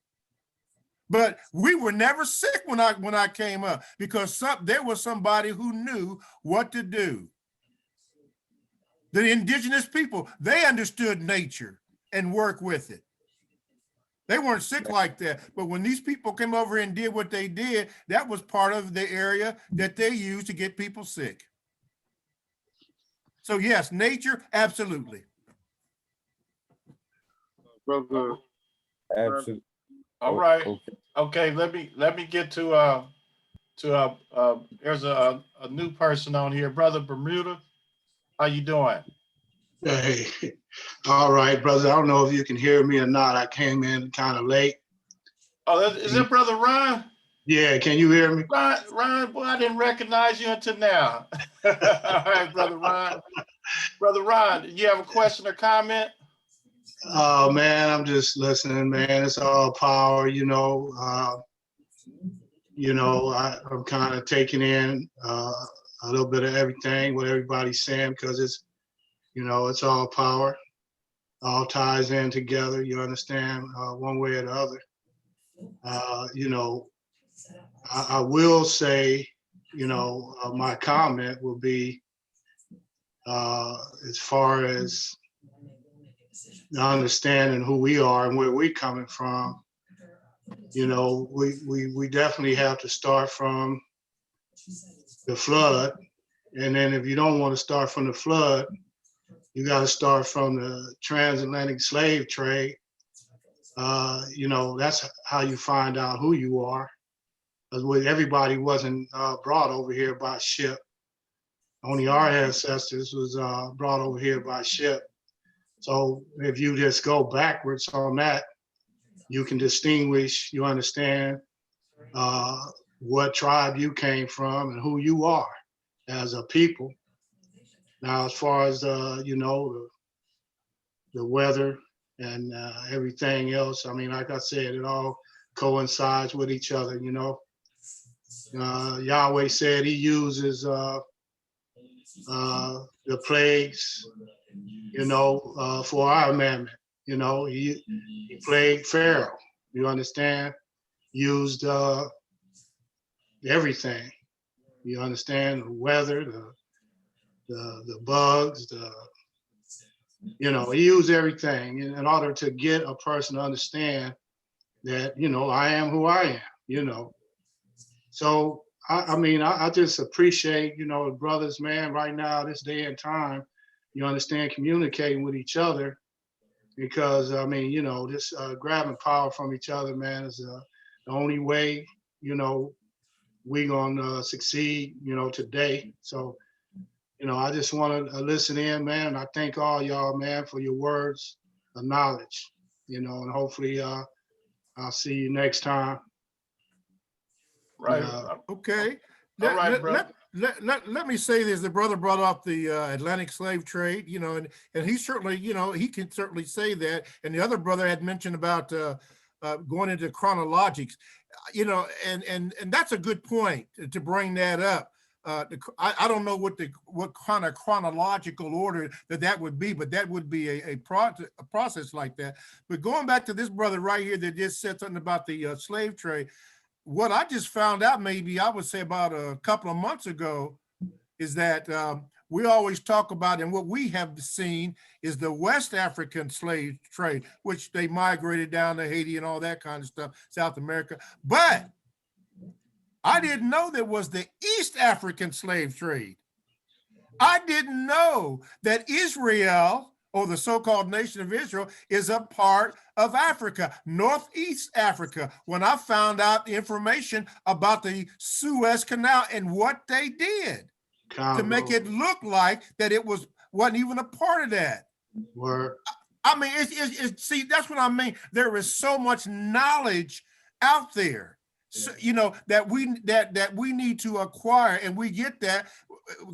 But we were never sick when I came up, because there was somebody who knew what to do. The indigenous people, they understood nature and worked with it. They weren't sick like that. But when these people came over and did what they did, that was part of the area that they used to get people sick. So yes, nature, absolutely. Brother. Absolutely. All right. Okay. Let me get to there's a new person on here, Brother Bermuda. How you doing? Hey, all right, brother. I don't know if you can hear me or not. I came in kind of late. Oh, is that Brother Ron? Yeah, can you hear me? Ron, boy, I didn't recognize you until now. All right, Brother Ron. Brother Ron, do you have a question or comment? Oh man, I'm just listening, man. It's all power, I'm kind of taking in a little bit of everything, what everybody's saying, because it's all power, all ties in together. You understand, one way or the other. I will say, my comment will be as far as understanding who we are and where we're coming from. We definitely have to start from the flood. And then if you don't want to start from the flood, you got to start from the transatlantic slave trade. That's how you find out who you are. Because everybody wasn't brought over here by ship. Only our ancestors was brought over here by ship. So if you just go backwards on that, you can distinguish, you understand what tribe you came from and who you are as a people. Now, as far as, the weather and everything else, I mean, like I said, it all coincides with each other, Yahweh said he uses the plagues, for our amendment. He plagued Pharaoh, you understand? Used everything, you understand? The weather, the bugs, he used everything in order to get a person to understand that, I am who I am, So, I just appreciate, the brothers, man, right now, this day and time, you understand, communicating with each other, because, this grabbing power from each other, man, is the only way, we're going to succeed, today. So, I just want to listen in, man. I thank all y'all, man, for your words of knowledge, and hopefully I'll see you next time. Right. Okay. All right, brother. Let me say this. The brother brought up the Atlantic slave trade, and he certainly, he can certainly say that. And the other brother had mentioned about going into chronologics, and that's a good point to bring that up. I don't know what kind of chronological order that would be, but that would be a process like that. But going back to this brother right here that just said something about the slave trade, what I just found out, maybe I would say about a couple of months ago, is that we always talk about, and what we have seen is the West African slave trade, which they migrated down to Haiti and all that kind of stuff, South America. But I didn't know there was the East African slave trade. I didn't know that Israel, or the so-called nation of Israel, is a part of Africa, Northeast Africa, when I found out the information about the Suez Canal and what they did to make it look like that it wasn't even a part of that. Word. I mean, see, that's what I mean. There is so much knowledge out there. So, that we need to acquire, and we get that.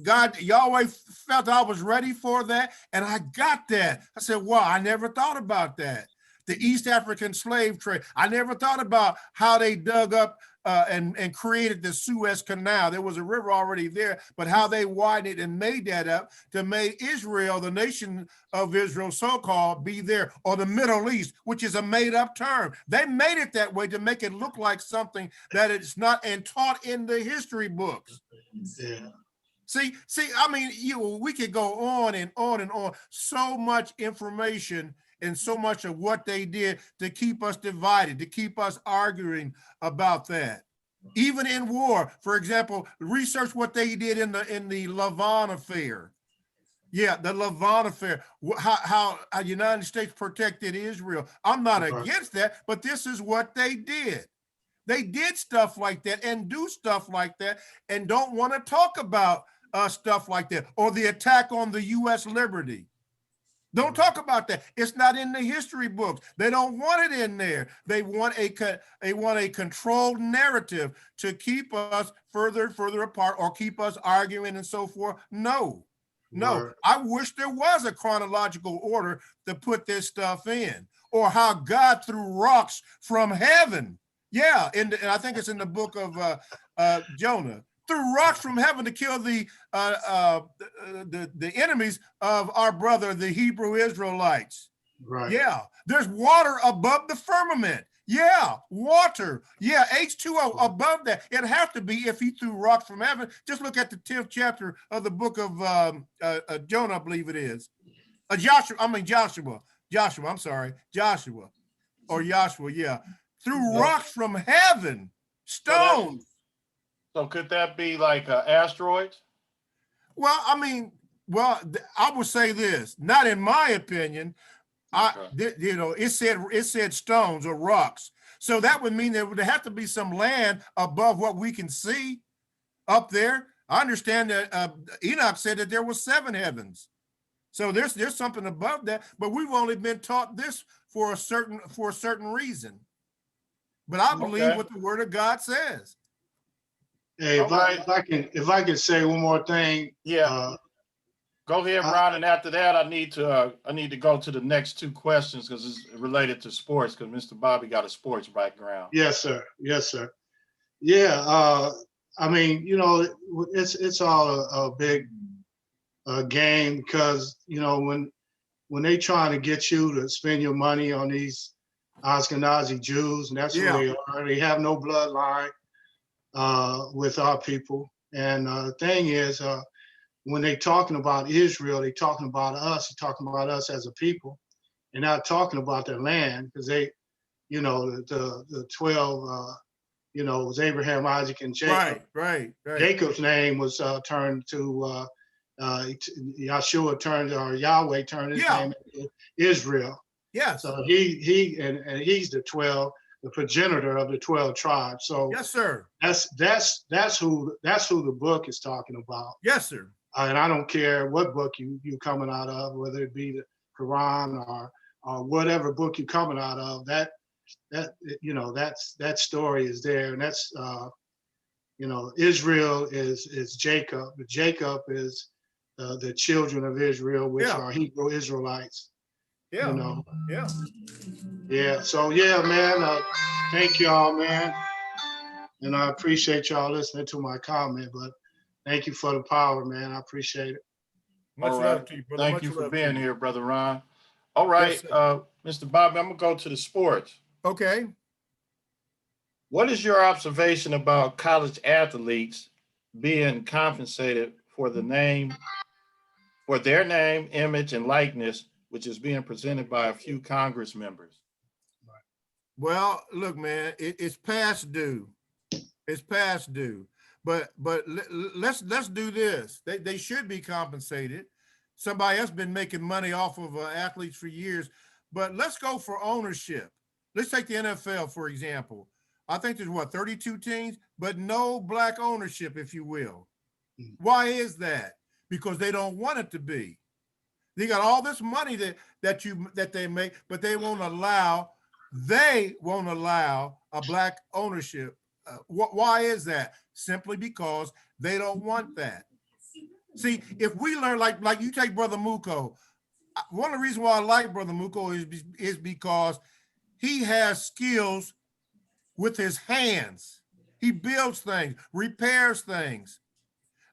God, Yahweh felt I was ready for that, and I got that. I said, wow, I never thought about that. The East African slave trade. I never thought about how they dug up and created the Suez Canal. There was a river already there, but how they widened it and made that up to make Israel, the nation of Israel, so-called, be there, or the Middle East, which is a made-up term. They made it that way to make it look like something that it's not, and taught in the history books. Yeah. See, I mean, we could go on and on and on. So much information and so much of what they did to keep us divided, to keep us arguing about that. Even in war, for example, research what they did in the Levant affair. Yeah, the Levant affair, how the United States protected Israel. I'm not against that, but this is what they did. They did stuff like that and do stuff like that and don't want to talk about stuff like that, or the attack on the U.S. liberty. Don't talk about that. It's not in the history books. They don't want it in there. They want a controlled narrative to keep us further apart, or keep us arguing and so forth. No. I wish there was a chronological order to put this stuff in, or how God threw rocks from heaven. Yeah, and I think it's in the book of Jonah. Threw rocks from heaven to kill the enemies of our brother, the Hebrew Israelites. Right. Yeah, there's water above the firmament. Yeah, water. Yeah, H2O above that. It has to be if he threw rocks from heaven. Just look at the 10th chapter of the book of Jonah, I believe it is. Joshua, I'm sorry, Joshua or Joshua, yeah. Threw Yeah. rocks from heaven, So that, stones. so could that be like asteroids? Well, I mean, I would say this, not in my opinion. Okay. It said stones or rocks. So that would mean there would have to be some land above what we can see up there. I understand that Enoch said that there was 7 heavens. So there's something above that, but we've only been taught this for a certain reason. But I believe Okay. what the Word of God says. Hey, Okay. if I can say one more thing, Yeah. Go ahead, Ron. And after that, I need to go to the next 2 questions because it's related to sports. Because Mr. Bobby got a sports background. yes, sir. Yes, sir. Yeah. I mean, it's all a big game because when they trying to get you to spend your money on these Ashkenazi Jews, and that's who Yeah. they are. They have no bloodline with our people. And the thing is, when they talking about Israel, they talking about us. They're talking about us as a people. They're not talking about their land because they, the 12, it was Abraham, Isaac, and Jacob. Right. Jacob's name was turned to Yahshua turned, or Yahweh turned his name into Israel. Yes. So he's the 12, the progenitor of the 12 tribes. So Yes, sir. that's who the book is talking about. Yes, sir. And I don't care what book you coming out of, whether it be the Quran or whatever book you coming out of. That story is there, and that's Israel is Jacob. Jacob is the children of Israel, which are Hebrew Israelites. Yeah. Yeah. So yeah, man. Thank y'all, man, and I appreciate y'all listening to my comment. But thank you for the power, man. I appreciate it. Much All love right. to you, brother. Thank Much you for love to being you. here, Brother Ron. All right, Yes, Mr. Bobby, I'm gonna go to the sports. Okay. What is your observation about college athletes being compensated for their name, image, and likeness, which is being presented by a few Congress members? Well, look, man, it's past due. It's past due. But let's do this. They should be compensated. Somebody else been making money off of athletes for years. But let's go for ownership. Let's take the NFL, for example. I think there's 32 teams, but no black ownership, if you will. Why is that? Because they don't want it to be. They got all this money that they make, but they won't allow a black ownership. Why is that? Simply because they don't want that. See, if we learn, like you take Brother Muko, one of the reasons why I like Brother Muko is because he has skills with his hands. He builds things, repairs things.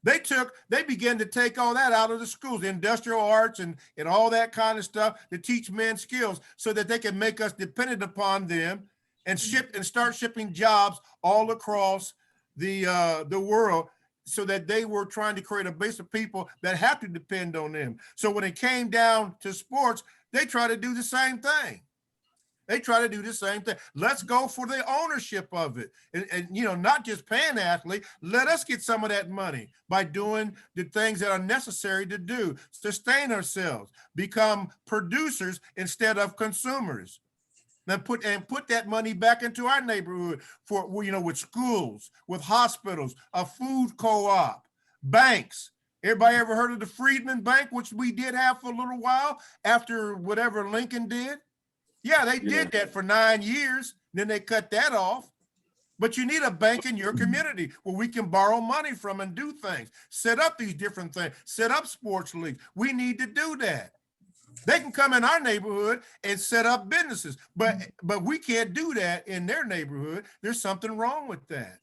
They began to take all that out of the schools, the industrial arts and all that kind of stuff to teach men skills so that they can make us dependent upon them and start shipping jobs all across the world so that they were trying to create a base of people that have to depend on them. So when it came down to sports, they try to do the same thing. Let's go for the ownership of it. And not just paying athlete. Let us get some of that money by doing the things that are necessary to do, sustain ourselves, become producers instead of consumers. Then put that money back into our neighborhood for, with schools, with hospitals, a food co-op, banks. Everybody ever heard of the Freedman Bank, which we did have for a little while after whatever Lincoln did? Yeah, they did that for 9 years. Then they cut that off. But you need a bank in your community where we can borrow money from and do things. Set up these different things. Set up sports leagues. We need to do that. They can come in our neighborhood and set up businesses, but we can't do that in their neighborhood. There's something wrong with that.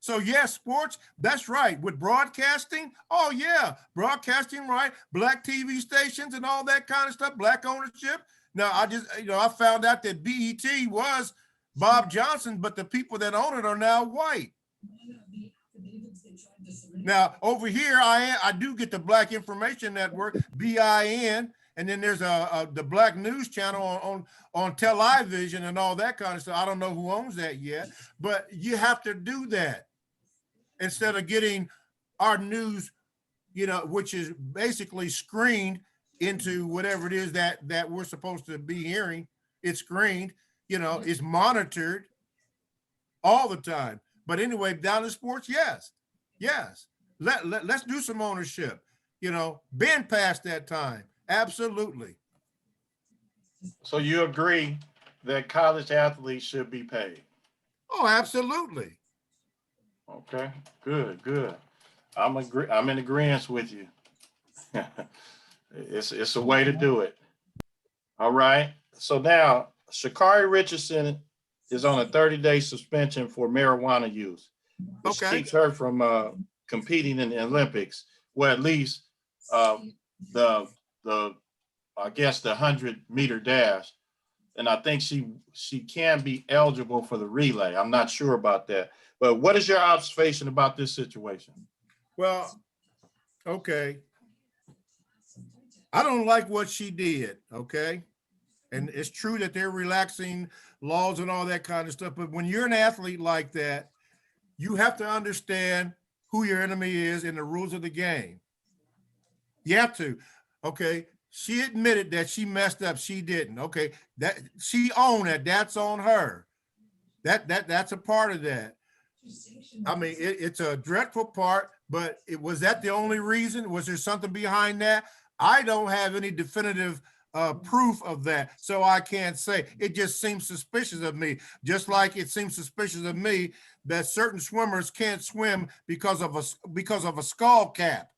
So yes, sports, that's right. With broadcasting, oh yeah, broadcasting, right? Black TV stations and all that kind of stuff, black ownership. Now I found out that BET was Bob Johnson, but the people that own it are now white. Now over here, I do get the Black Information Network, BIN, and then there's the Black News Channel on television and all that kind of stuff. I don't know who owns that yet, but you have to do that instead of getting our news, you know, which is basically screened into whatever it is that we're supposed to be hearing. It's screened, you know, it's monitored all the time. But anyway, down in sports, yes. Let's do some ownership. You know, been past that time. Absolutely. So you agree that college athletes should be paid? Oh, absolutely. Okay, good. I'm in agreement with you. It's a way to do it. All right. So now Sha'Carri Richardson is on a 30-day suspension for marijuana use, which Okay. keeps her from competing in the Olympics. Well, at least the I guess the 100-meter dash, and I think she can be eligible for the relay. I'm not sure about that. But what is your observation about this situation? Well, okay. I don't like what she did, okay? And it's true that they're relaxing laws and all that kind of stuff. But when you're an athlete like that, you have to understand who your enemy is and the rules of the game. You have to, okay? She admitted that she messed up. She didn't, okay? That she owned it. That's on her. That's a part of that. I mean, it's a dreadful part, but was that the only reason? Was there something behind that? I don't have any definitive proof of that, so I can't say. It just seems suspicious of me, just like it seems suspicious of me that certain swimmers can't swim because of a skull cap.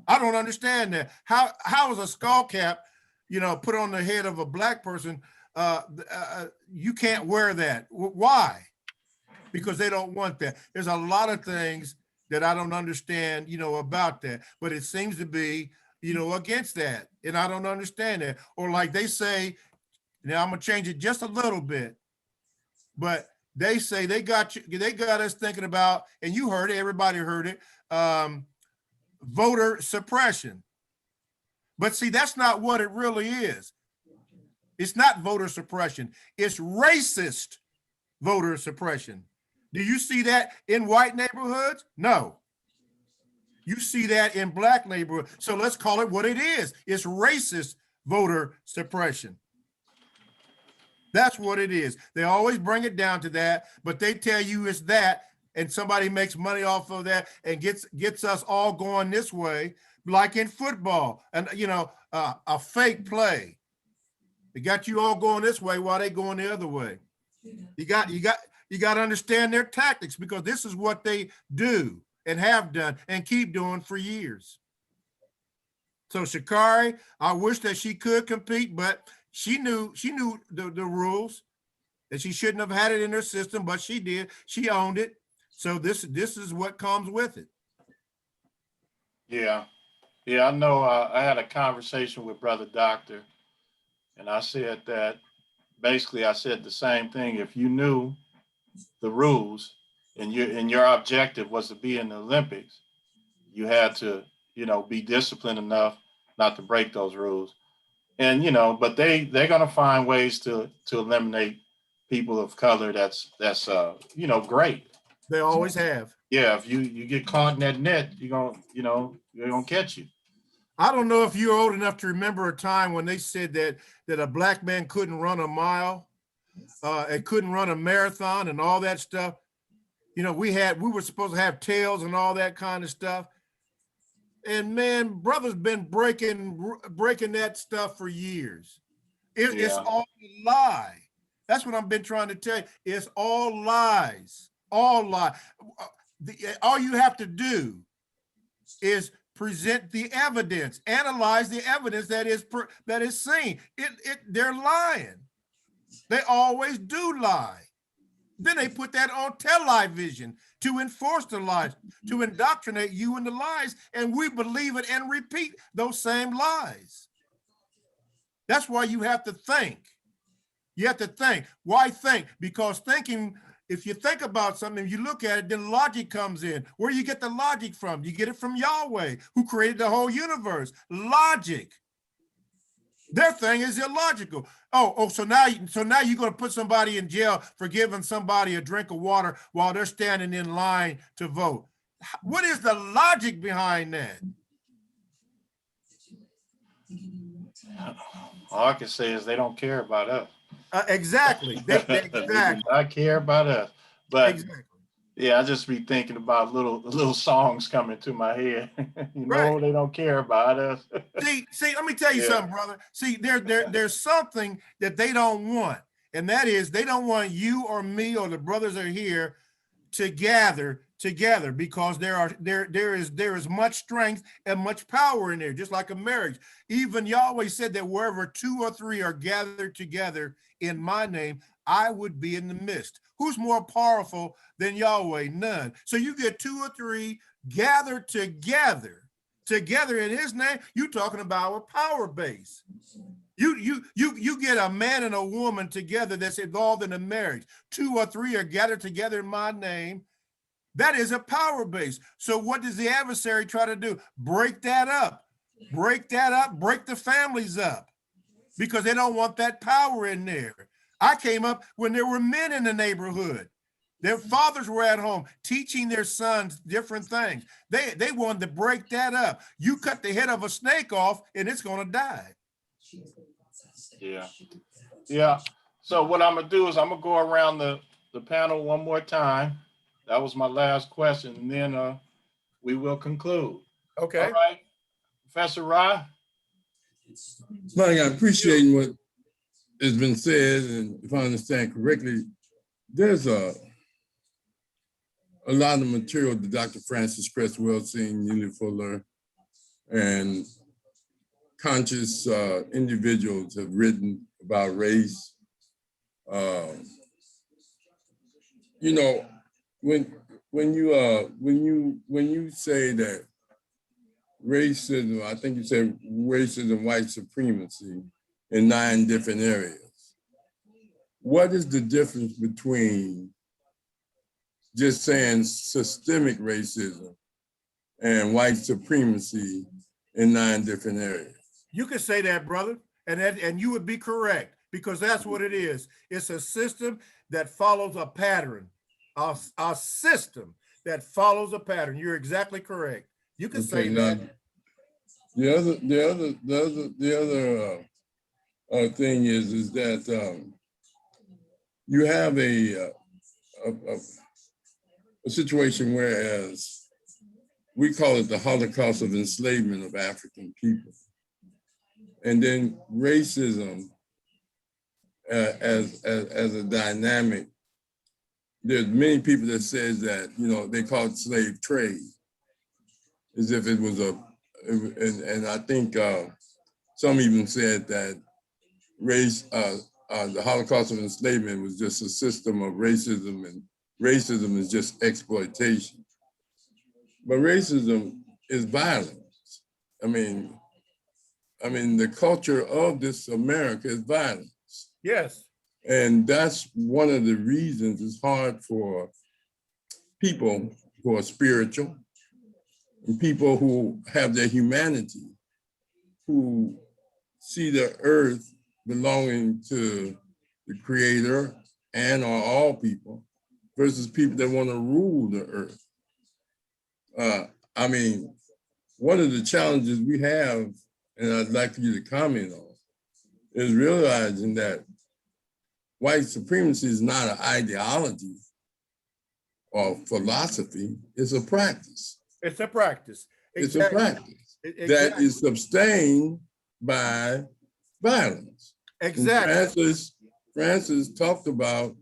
I don't understand that. How is a skull cap, you know, put on the head of a black person? You can't wear that. Why? Because they don't want that. There's a lot of things that I don't understand, you know, about that, but it seems to be, you know, against that. And I don't understand that. Or like they say, now I'm gonna change it just a little bit, but they say they got us thinking about, and you heard it, everybody heard it, voter suppression. But see, that's not what it really is. It's not voter suppression. It's racist voter suppression. Do you see that in white neighborhoods? No. You see that in black neighborhoods. So let's call it what it is. It's racist voter suppression. That's what it is. They always bring it down to that, but they tell you it's that, and somebody makes money off of that and gets us all going this way, like in football, and you know, a fake play. They got you all going this way while they going the other way. You got to understand their tactics, because this is what they do and have done and keep doing for years. So Sha'Carri, I wish that she could compete, but she knew the rules, and she shouldn't have had it in her system, but she did. She owned it. So this is what comes with it. Yeah, I know. I had a conversation with Brother Doctor, and I said that basically I said the same thing. If you knew the rules and your objective was to be in the Olympics, you had to, you know, be disciplined enough not to break those rules. And, you know, but they're going to find ways to eliminate people of color. That's you know, great. They always have. Yeah, if you get caught in that net, they're gonna catch you. I don't know if you're old enough to remember a time when they said that a black man couldn't run a mile, and couldn't run a marathon and all that stuff. You know, we were supposed to have tails and all that kind of stuff. And man, brother's been breaking that stuff for years. It's all a lie. That's what I've been trying to tell you. It's all lies. All lies. All you have to do is present the evidence, analyze the evidence that is seen. They're lying. They always do lie. Then they put that on television to enforce the lies, to indoctrinate you in the lies, and we believe it and repeat those same lies. That's why you have to think. You have to think. Why think? Because thinking, if you think about something, you look at it, then logic comes in. Where do you get the logic from? You get it from Yahweh, who created the whole universe. Logic. Their thing is illogical. So now you're going to put somebody in jail for giving somebody a drink of water while they're standing in line to vote. What is the logic behind that? All I can say is they don't care about us. Exactly. They They do exactly. not care about us. But Exactly. yeah, I just be thinking about little songs coming to my head. You know, Right. they don't care about us. See, let me tell you Yeah. something, brother. See, there's something that they don't want, and that is they don't want you or me or the brothers that are here to gather together, because there is much strength and much power in there, just like a marriage. Even Yahweh said that wherever 2 or 3 are gathered together in my name, I would be in the midst. Who's more powerful than Yahweh? None. So you get 2 or 3 gathered together in his name. You talking about a power base. You get a man and a woman together that's involved in a marriage. 2 or 3 are gathered together in my name. That is a power base. So what does the adversary try to do? Break that up, break the families up, because they don't want that power in there. I came up when there were men in the neighborhood. Their fathers were at home teaching their sons different things. They wanted to break that up. You cut the head of a snake off and it's going to die. Yeah. Yeah. So what I'm gonna do is I'm gonna go around the panel one more time. That was my last question, and then we will conclude. Okay. All right, Professor Ra. Like, I appreciate what has been said, and if I understand correctly, there's a lot of material that Dr. Francis Cresswell, Neely Fuller, and conscious individuals have written about race. You know, when you say that racism, I think you said racism, white supremacy in 9 different areas. What is the difference between just saying systemic racism and white supremacy in 9 different areas? You could say that, brother, and you would be correct, because that's what it is. It's a system that follows a pattern, a system that follows a pattern. You're exactly correct. You can say that. The other thing is that you have a situation whereas we call it the Holocaust of enslavement of African people, and then racism as a dynamic. There's many people that says that, you know, they call it slave trade, as if it was and I think some even said that the Holocaust of enslavement was just a system of racism, and racism is just exploitation. But racism is violence. I mean, the culture of this America is violence. Yes. And that's one of the reasons it's hard for people who are spiritual and people who have their humanity, who see the earth belonging to the Creator and or all people, versus people that want to rule the earth. One of the challenges we have, and I'd like for you to comment on, is realizing that white supremacy is not an ideology or philosophy, it's a practice. It's a practice. It's a practice that is sustained by violence. Exactly. Francis talked about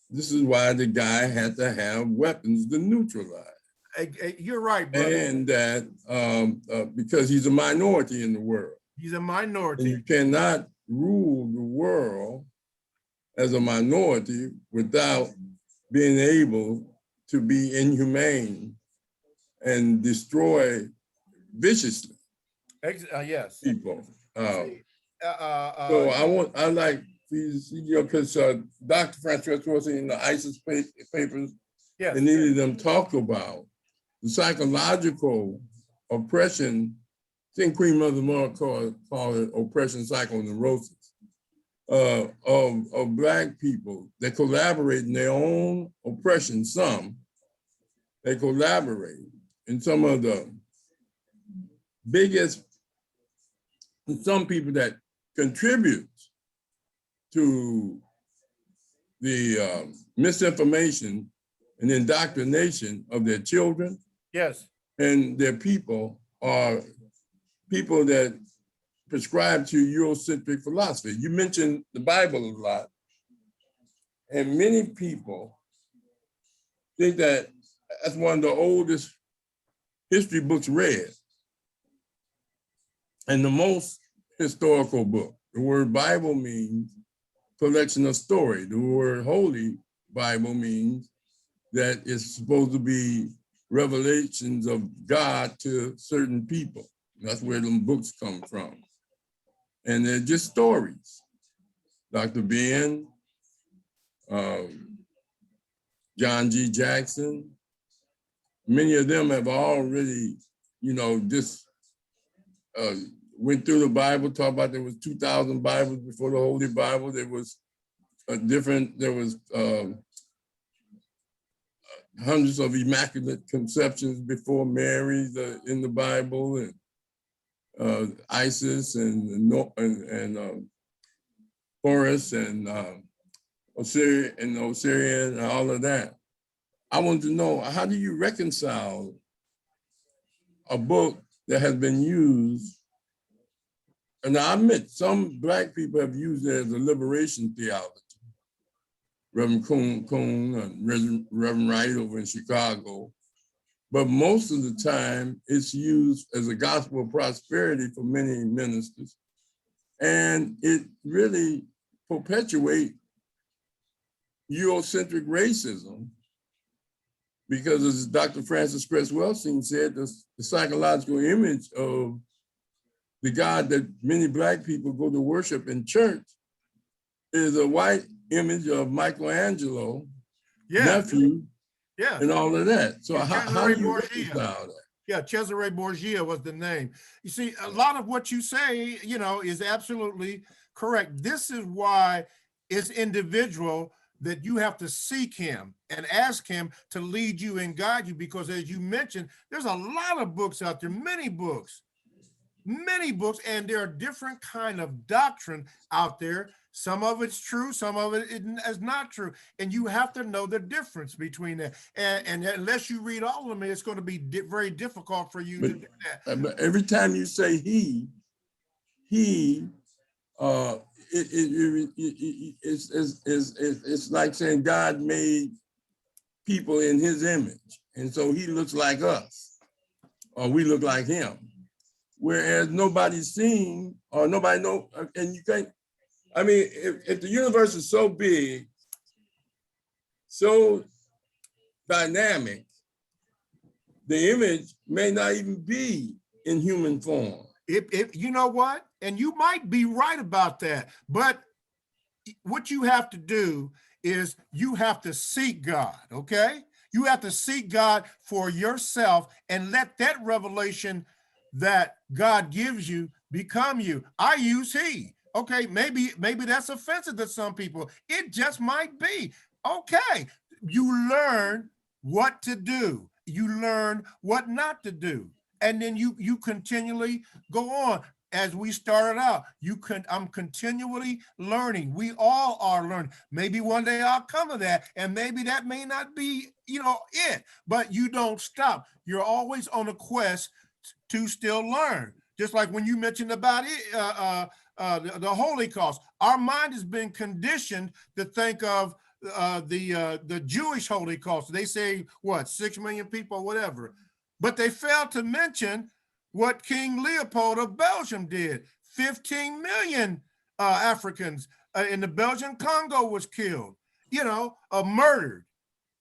this is why the guy had to have weapons to neutralize. You're right, brother. And that because he's a minority in the world. He's a minority. And you cannot rule the world as a minority without being able to be inhumane and destroy viciously Yes. people. So I'd like for because Dr. Francis was in the ISIS papers, Yes. and any of them talk about the psychological oppression. I think Queen Mother Moore called it oppression psychoneurosis of Black people that collaborate in their own oppression. Some they collaborate, and some of the biggest, some people that contribute to the misinformation and indoctrination of their children Yes. and their people are people that prescribe to Eurocentric philosophy. You mentioned the Bible a lot, and many people think that that's one of the oldest history books read and the most historical book. The word Bible means collection of story. The word Holy Bible means that it's supposed to be revelations of God to certain people. That's where them books come from. And they're just stories. Dr. Ben, John G. Jackson, many of them have already, just went through the Bible, talked about there was 2,000 Bibles before the Holy Bible. There was hundreds of immaculate conceptions before Mary's in the Bible, and Isis and Horus and Osirian and all of that. I want to know, how do you reconcile a book that has been used? And I admit some Black people have used it as a liberation theology. Reverend Kuhn and Reverend Wright over in Chicago. But most of the time it's used as a gospel of prosperity for many ministers. And it really perpetuates Eurocentric racism, because as Dr. Francis Cress Welsing said, the psychological image of the God that many Black people go to worship in church is a white image of Michelangelo, nephew, and all of that. So how do you reconcile that? Yeah, Cesare Borgia was the name. You see, a lot of what you say, is absolutely correct. This is why it's individual that you have to seek him and ask him to lead you and guide you, because as you mentioned, there's a lot of books out there, many books, and there are different kind of doctrine out there. Some of it's true, some of it is not true. And you have to know the difference between that. And unless you read all of them, it's going to be very difficult for you to do that. But every time you say it's like saying God made people in his image. And so he looks like us, or we look like him. Whereas nobody's seen, or nobody know, and you can't, if the universe is so big, so dynamic, the image may not even be in human form. If you know what, and you might be right about that, but what you have to do is you have to seek God, okay? You have to seek God for yourself and let that revelation that God gives you become you. I use he. Okay, maybe that's offensive to some people. It just might be. Okay, you learn what to do. You learn what not to do. And then you continually go on. As we started out, I'm continually learning. We all are learning. Maybe one day I'll come to that, and maybe that may not be, it, but you don't stop. You're always on a quest to still learn. Just like when you mentioned about it, the Holocaust, our mind has been conditioned to think of the Jewish Holocaust. They say, 6 million people, whatever. But they failed to mention what King Leopold of Belgium did. 15 million Africans in the Belgian Congo was killed, murdered.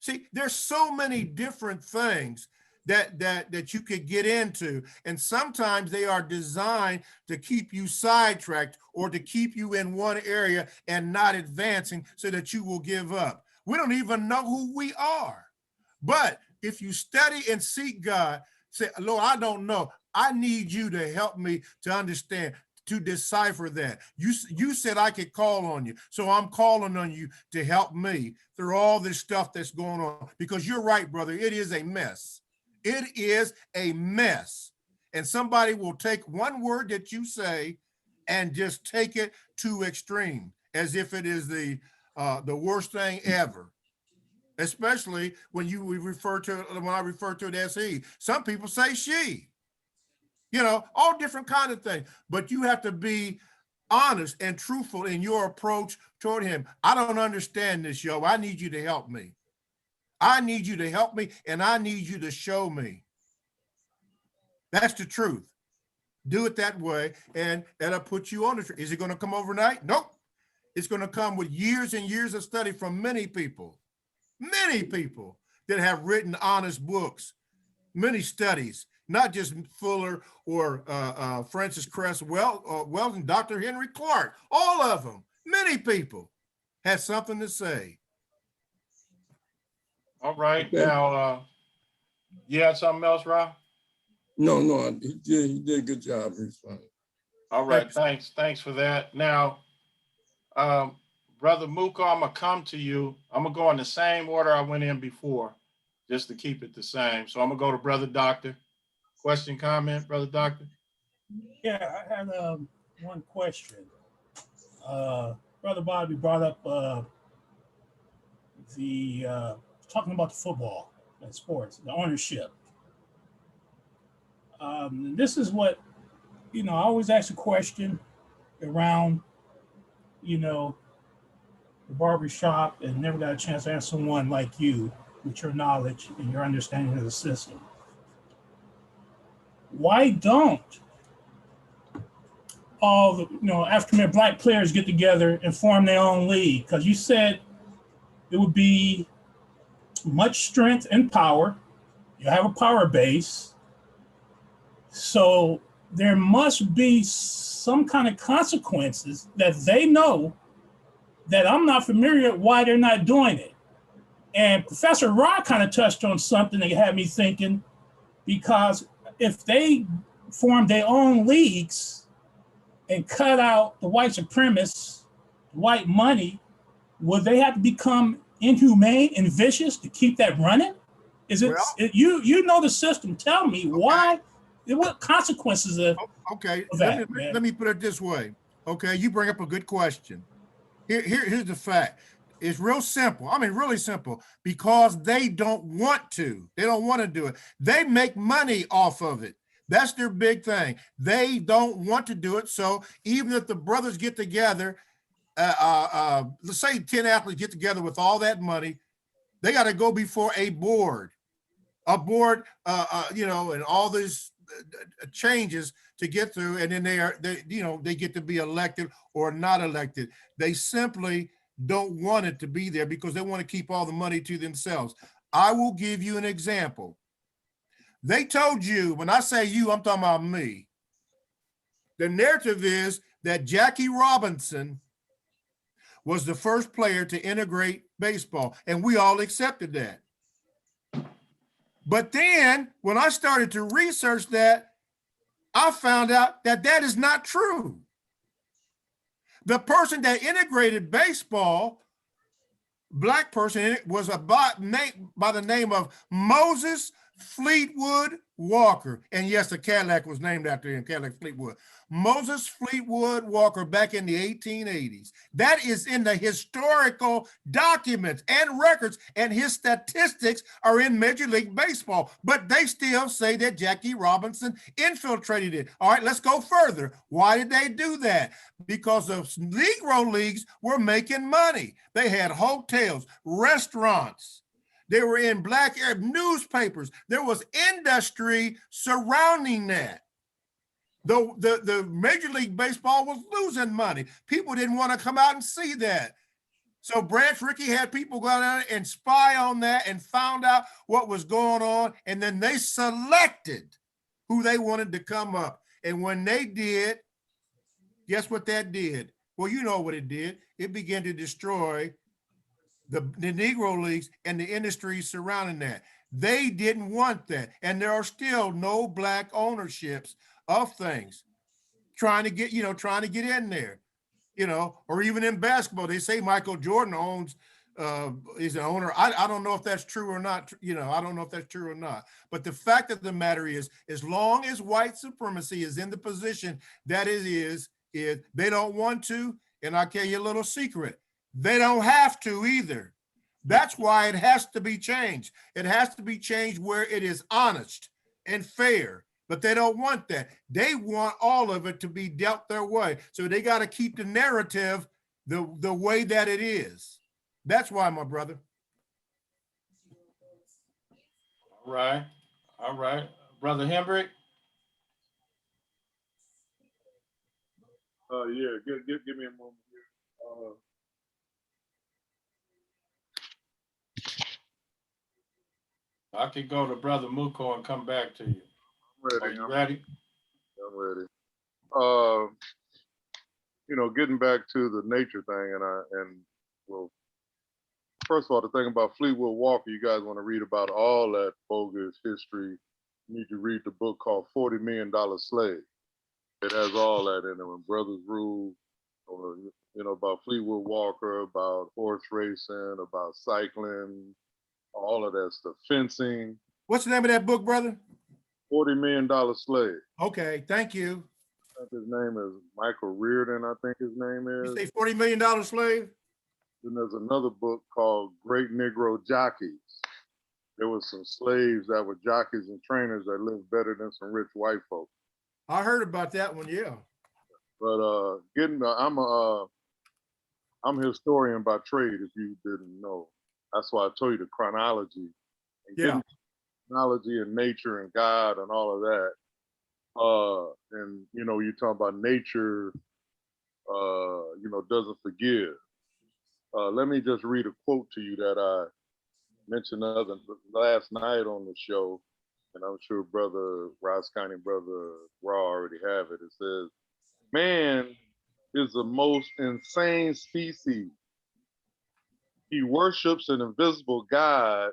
See, there's so many different things that you could get into. And sometimes they are designed to keep you sidetracked or to keep you in one area and not advancing so that you will give up. We don't even know who we are. But if you study and seek God, say, Lord, I don't know. I need you to help me to understand, to decipher that. You said I could call on you. So I'm calling on you to help me through all this stuff that's going on. Because you're right, brother. It is a mess. It is a mess. And somebody will take one word that you say and just take it to extreme, as if it is the worst thing ever. Especially when I refer to it as he. Some people say she. You know, all different kind of things. But you have to be honest and truthful in your approach toward him. I don't understand this, yo. I need you to help me. I need you to help me, and I need you to show me. That's the truth. Do it that way, and that'll put you on the truth. Is it going to come overnight? Nope. It's going to come with years and years of study from many people that have written honest books, many studies, not just Fuller or Francis Cress Wells and Dr. Henry Clark, all of them, many people had something to say. All right, Okay. now, you had something else, Rob? No, he did a good job responding. All right, thanks for that. Now, Brother Muka, I'm gonna come to you. I'm gonna go in the same order I went in before, just to keep it the same. So I'm gonna go to Brother Doctor. Question, comment, Brother Doctor? Yeah, I had one question. Brother Bobby brought up talking about the football and sports, the ownership. This is what, I always ask a question around, the barbershop, and never got a chance to ask someone like you with your knowledge and your understanding of the system. Why don't all the African Black players get together and form their own league? Because you said it would be much strength and power. You have a power base. So there must be some kind of consequences that they know that I'm not familiar with why they're not doing it. And Professor Rod kind of touched on something that had me thinking, because if they form their own leagues and cut out the white supremacists, white money, would they have to become inhumane and vicious to keep that running? Is it, you know the system? Tell me why. What consequences of that? Let me put it this way. Okay, you bring up a good question. Here's the fact. It's real simple. I mean, really simple, because they don't want to. They don't want to do it. They make money off of it. That's their big thing. They don't want to do it. So even if the brothers get together, let's say 10 athletes get together with all that money, they got to go before a board, and all these changes to get through, and then they get to be elected or not elected. They simply don't want it to be there because they want to keep all the money to themselves. I will give you an example. They told you, when I say you, I'm talking about me. The narrative is that Jackie Robinson was the first player to integrate baseball, and we all accepted that. But then when I started to research that, I found out that that is not true. The person that integrated baseball, Black person, was by the name of Moses Fleetwood Walker. And yes, the Cadillac was named after him, Cadillac Fleetwood. Moses Fleetwood Walker back in the 1880s. That is in the historical documents and records, and his statistics are in Major League Baseball. But they still say that Jackie Robinson infiltrated it. All right, let's go further. Why did they do that? Because the Negro leagues were making money. They had hotels, restaurants. They were in Black Arab newspapers. There was industry surrounding that. The Major League Baseball was losing money. People didn't want to come out and see that. So Branch Rickey had people go down and spy on that and found out what was going on. And then they selected who they wanted to come up. And when they did, guess what that did? Well, you know what it did. It began to destroy the Negro Leagues and the industries surrounding that. They didn't want that. And there are still no black ownerships of things trying to get in there, or even in basketball. They say Michael Jordan is an owner. I don't know if that's true or not. I don't know if that's true or not. But the fact of the matter is, as long as white supremacy is in the position that it is they don't want to, and I'll tell you a little secret, they don't have to either. That's why it has to be changed. It has to be changed where it is honest and fair, but they don't want that. They want all of it to be dealt their way. So they got to keep the narrative the way that it is. That's why, my brother. All right. All right. Brother Hendrick. Yeah, give me a moment here. I could go to Brother Muko and come back to you. I'm Are ready. you ready? I'm ready. Getting back to the nature thing, well, first of all, the thing about Fleetwood Walker, you guys want to read about all that bogus history, you need to read the book called $40 Million Slave. It has all that in it. When Brothers Rule, or about Fleetwood Walker, about horse racing, about cycling, all of that stuff, fencing. What's the name of that book, brother? $40 Million Slave. Okay, thank you. His name is Michael Reardon, I think his name is. You say $40 million slave? Then there's another book called Great Negro Jockeys. There was some slaves that were jockeys and trainers that lived better than some rich white folks. I heard about that one, yeah. But I'm a historian by trade, if you didn't know. That's why I told you the chronology. And Yeah. Chronology and nature and God and all of that. And you talk about nature, doesn't forgive. Let me just read a quote to you that I mentioned last night on the show, and I'm sure Brother Ross County, Brother Raw already have it. It says, "Man is the most insane species. He worships an invisible God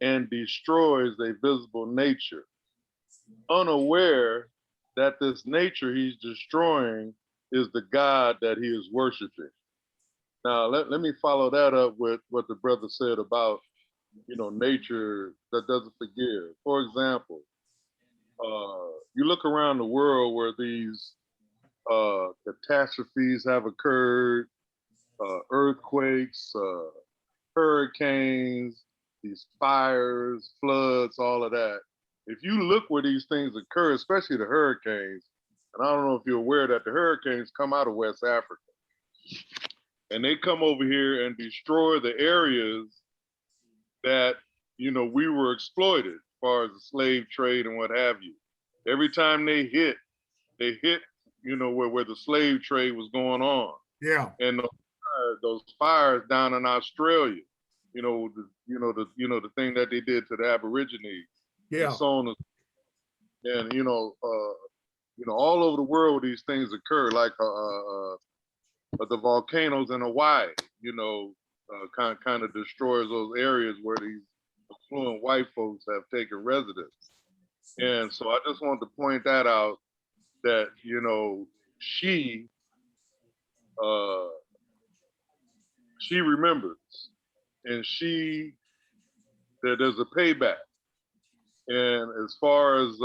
and destroys a visible nature, unaware that this nature he's destroying is the God that he is worshiping." Now, let me follow that up with what the brother said about, nature that doesn't forgive. For example, you look around the world where these catastrophes have occurred, earthquakes, hurricanes, these fires, floods, all of that. If you look where these things occur, especially the hurricanes, and I don't know if you're aware that the hurricanes come out of West Africa, and they come over here and destroy the areas that, we were exploited as far as the slave trade and what have you. Every time they hit, where the slave trade was going on. Yeah. And those fires down in Australia, the thing that they did to the Aborigines. Yeah. And so on. And, all over the world, these things occur, like the volcanoes in Hawaii, kind of destroys those areas where these affluent white folks have taken residence. And so I just wanted to point that out, that, she remembers, and that there's a payback. And as far as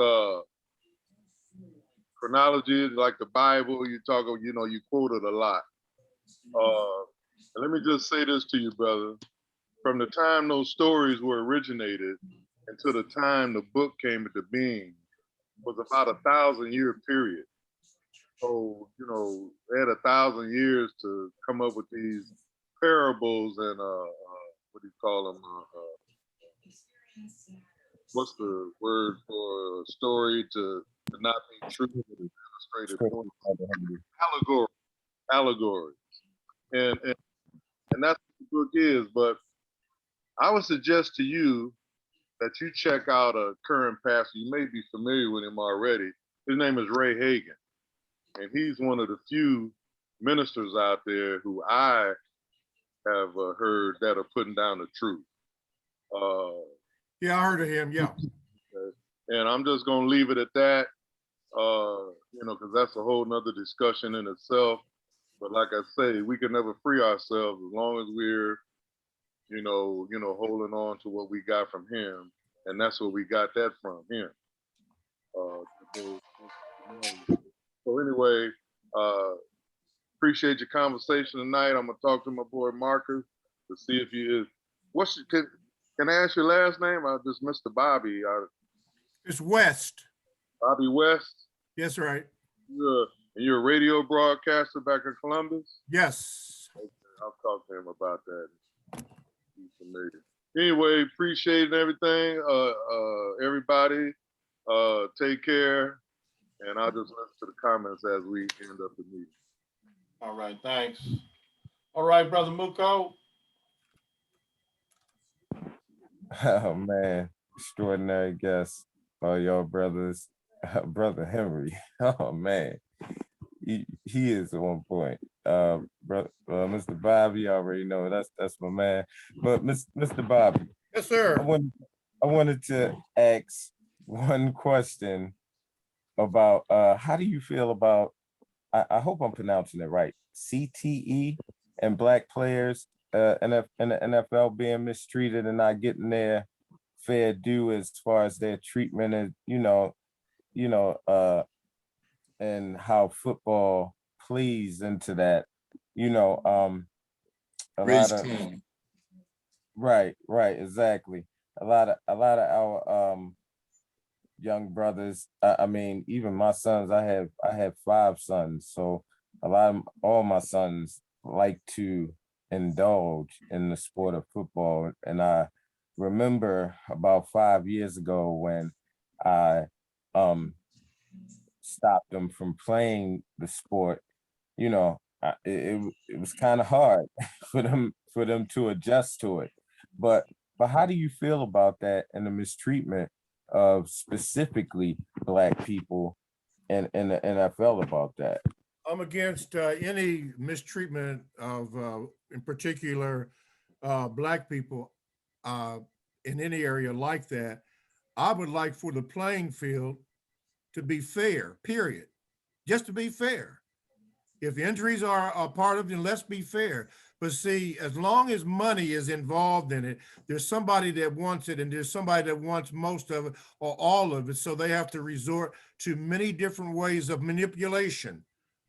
chronology, like the Bible, you quote it a lot. And let me just say this to you, brother. From the time those stories were originated until the time the book came into being was about 1,000-year period. So, they had 1,000 years to come up with these parables and what do you call them? What's the word for a story to not be true? Illustrated allegory. And that's book is, but I would suggest to you that you check out a current pastor. You may be familiar with him already. His name is Ray Hagan, and he's one of the few ministers out there who I have heard that are putting down the truth. Yeah, I heard of him. Yeah. And I'm just going to leave it at that, because that's a whole nother discussion in itself. But like I say, we can never free ourselves as long as we're, holding on to what we got from him. And that's where we got that from him. So anyway, appreciate your conversation tonight. I'm gonna talk to my boy Marcus to see if he is. Can I ask your last name? I just missed the Bobby. It's West. Bobby West. Yes, right. You're a radio broadcaster back in Columbus? Yes. Okay, I'll talk to him about that. He's familiar. Anyway, appreciate everything. Everybody, take care. And I'll just listen to the comments as we end up the meeting. All right, thanks. All right, Brother Muko. Oh man, extraordinary guest. Oh, y'all brothers, Brother Henry. Oh man, he is on point. Mr. Bobby, you already know that's my man. But Mr. Bobby. Yes, sir. I wanted to ask one question about how do you feel about, I hope I'm pronouncing it right, CTE and Black players in the NFL being mistreated and not getting their fair due as far as their treatment and and how football plays into that, a Raise lot of Tom. right, exactly. A lot of our young brothers. I mean, even my sons. I have 5 sons, so all my sons like to indulge in the sport of football. And I remember about 5 years ago when I stopped them from playing the sport. It was kind of hard for them to adjust to it. But how do you feel about that and the mistreatment of specifically Black people in the NFL about that? I'm against any mistreatment of, in particular, Black people in any area like that. I would like for the playing field to be fair, period. Just to be fair. If injuries are a part of it, then let's be fair. But see, as long as money is involved in it, there's somebody that wants it and there's somebody that wants most of it or all of it. So they have to resort to many different ways of manipulation,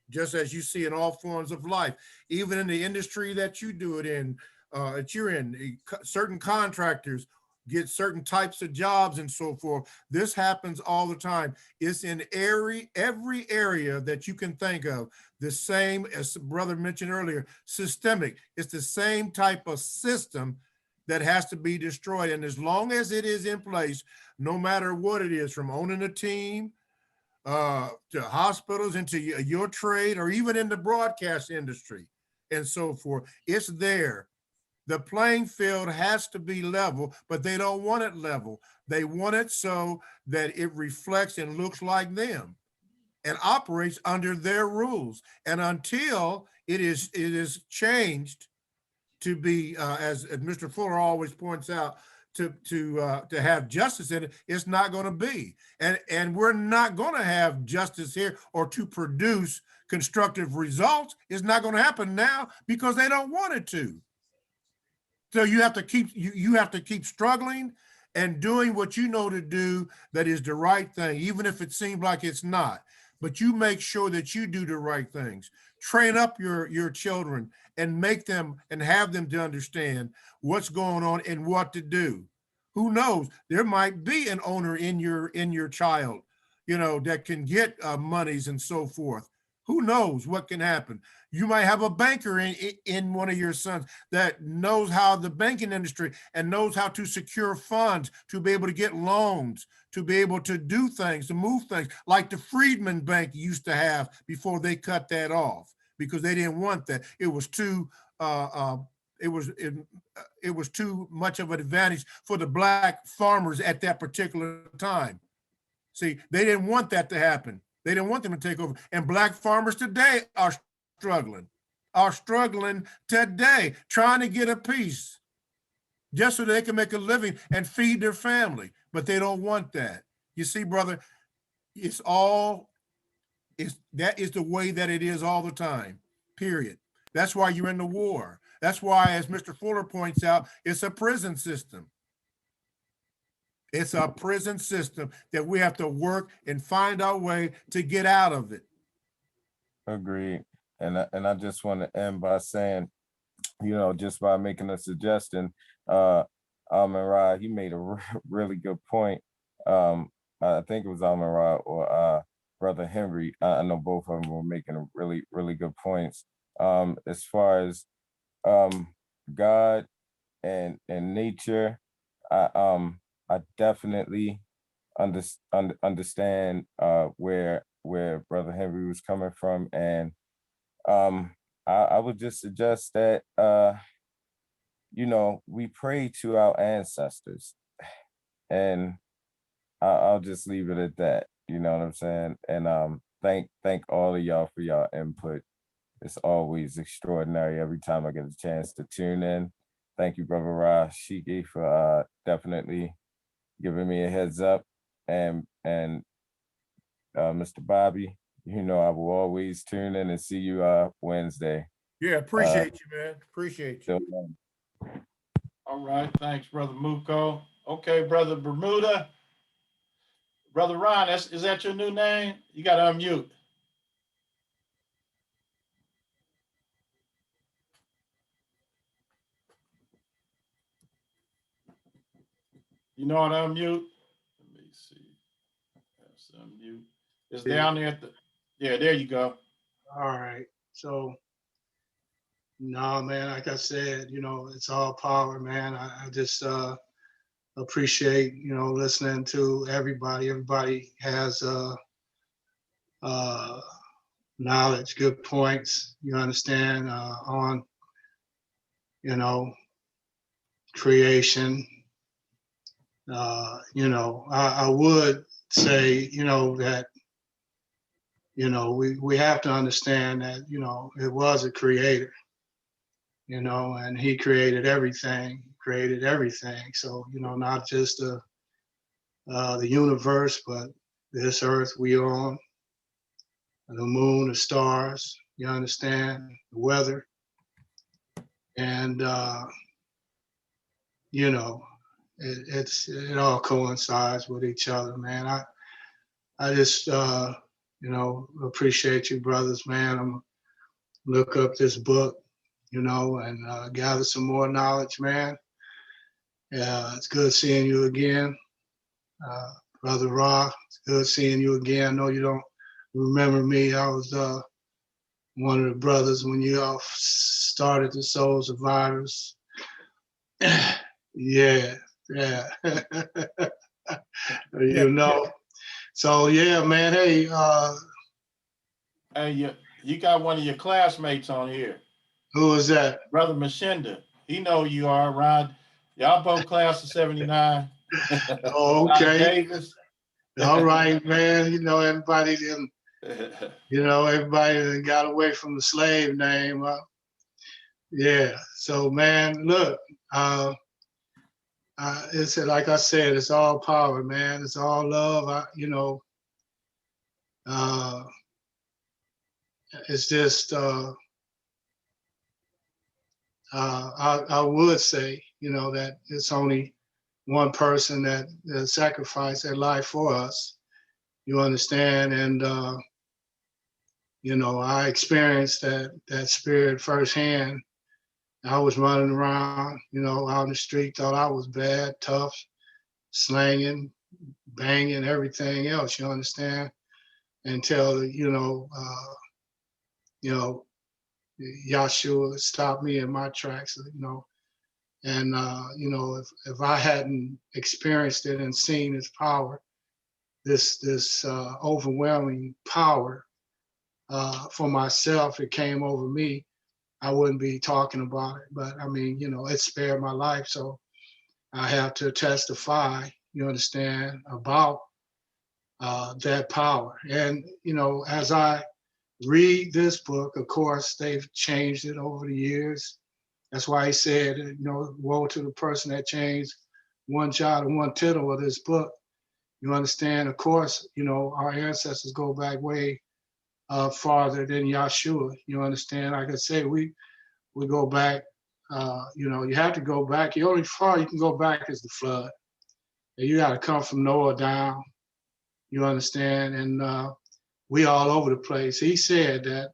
just as you see in all forms of life. Even in the industry that you do it in, that you're in, certain contractors get certain types of jobs and so forth. This happens all the time. It's in every area that you can think of. The same, as brother mentioned earlier, systemic. It's the same type of system that has to be destroyed. And as long as it is in place, no matter what it is, from owning a team, to hospitals, into your trade, or even in the broadcast industry and so forth, it's there. The playing field has to be level, but they don't want it level. They want it so that it reflects and looks like them and operates under their rules. And until it is changed to be, as Mr. Fuller always points out, to have justice in it, it's not going to be. And we're not going to have justice here or to produce constructive results. It's not going to happen now because they don't want it to. So you have to keep struggling and doing what you know to do that is the right thing, even if it seems like it's not. But you make sure that you do the right things. Train up your children and make them and have them to understand what's going on and what to do. Who knows? There might be an owner in your child, that can get monies and so forth. Who knows what can happen? You might have a banker in one of your sons that knows how the banking industry and knows how to secure funds, to be able to get loans, to be able to do things, to move things like the Freedman Bank used to have before they cut that off because they didn't want that. It was too it was too much of an advantage for the black farmers at that particular time. See, they didn't want that to happen. They didn't want them to take over. And black farmers today are struggling today, trying to get a piece just so they can make a living and feed their family. But they don't want that. You see, brother, that is the way that it is all the time, period. That's why you're in the war. That's why, as Mr. Fuller points out, it's a prison system. It's a prison system that we have to work and find our way to get out of it. Agreed. And I just want to end by saying, just by making a suggestion, Alman Ra, he made a really good point. I think it was Alman Ra or Brother Henry. I know both of them were making really, really good points. As far as God and nature, I definitely understand where Brother Henry was coming from, and I would just suggest that we pray to our ancestors, and I'll just leave it at that. You know what I'm saying? And thank all of y'all for y'all input. It's always extraordinary every time I get a chance to tune in. Thank you, Brother Rashiki, for definitely giving me a heads up, and Mr. Bobby, I will always tune in and see you Wednesday. Yeah, appreciate you, man. Appreciate you. So, All right, thanks, Brother Muko. Okay, Brother Bermuda. Brother Ron, is that your new name? You got to unmute. You know how to unmute? Let me see. That's unmute. It's down there at the, yeah, there you go. All right. So, no, man, like I said, it's all power, man. I just appreciate, listening to everybody. Everybody has knowledge, good points, you understand, on, creation. I would say, that, we have to understand that, it was a creator, and he created everything. So, not just the universe, but this earth we on, the moon, the stars, you understand, the weather. And, it all coincides with each other, man. I just, appreciate you brothers, man. I'm look up this book, and gather some more knowledge, man. Yeah, it's good seeing you again. Brother Ra, it's good seeing you again. I know you don't remember me. I was one of the brothers when you all started the Soul Survivors. Yeah. So yeah, man. Hey, Hey, you got one of your classmates on here. who is that? Brother Mashinda. He know you are, Ron. Y'all both class of 79. Oh, okay. Davis. All right, man. Everybody didn't. Everybody that got away from the slave name. Yeah. So, man, look. It's like I said, it's all power, man. It's all love. It's just. I would say, that it's only one person that sacrificed their life for us. You understand? And, I experienced that spirit firsthand. I was running around, out in the street, thought I was bad, tough, slanging, banging, everything else, you understand? Until, Yahshua stopped me in my tracks, and if I hadn't experienced it and seen his power, this overwhelming power for myself, it came over me. I wouldn't be talking about it. But I mean, you know, it spared my life. So I have to testify, you understand, about that power. And, you know, as I read this book, of course, they've changed it over the years. That's why he said, you know, woe to the person that changed one jot or one tittle of this book. You understand? Of course, you know, our ancestors go back way farther than Yahshua. You understand? Like I say, we go back, you know, you have to go back. The only far you can go back is the flood. And you got to come from Noah down. You understand? And we all over the place. He said that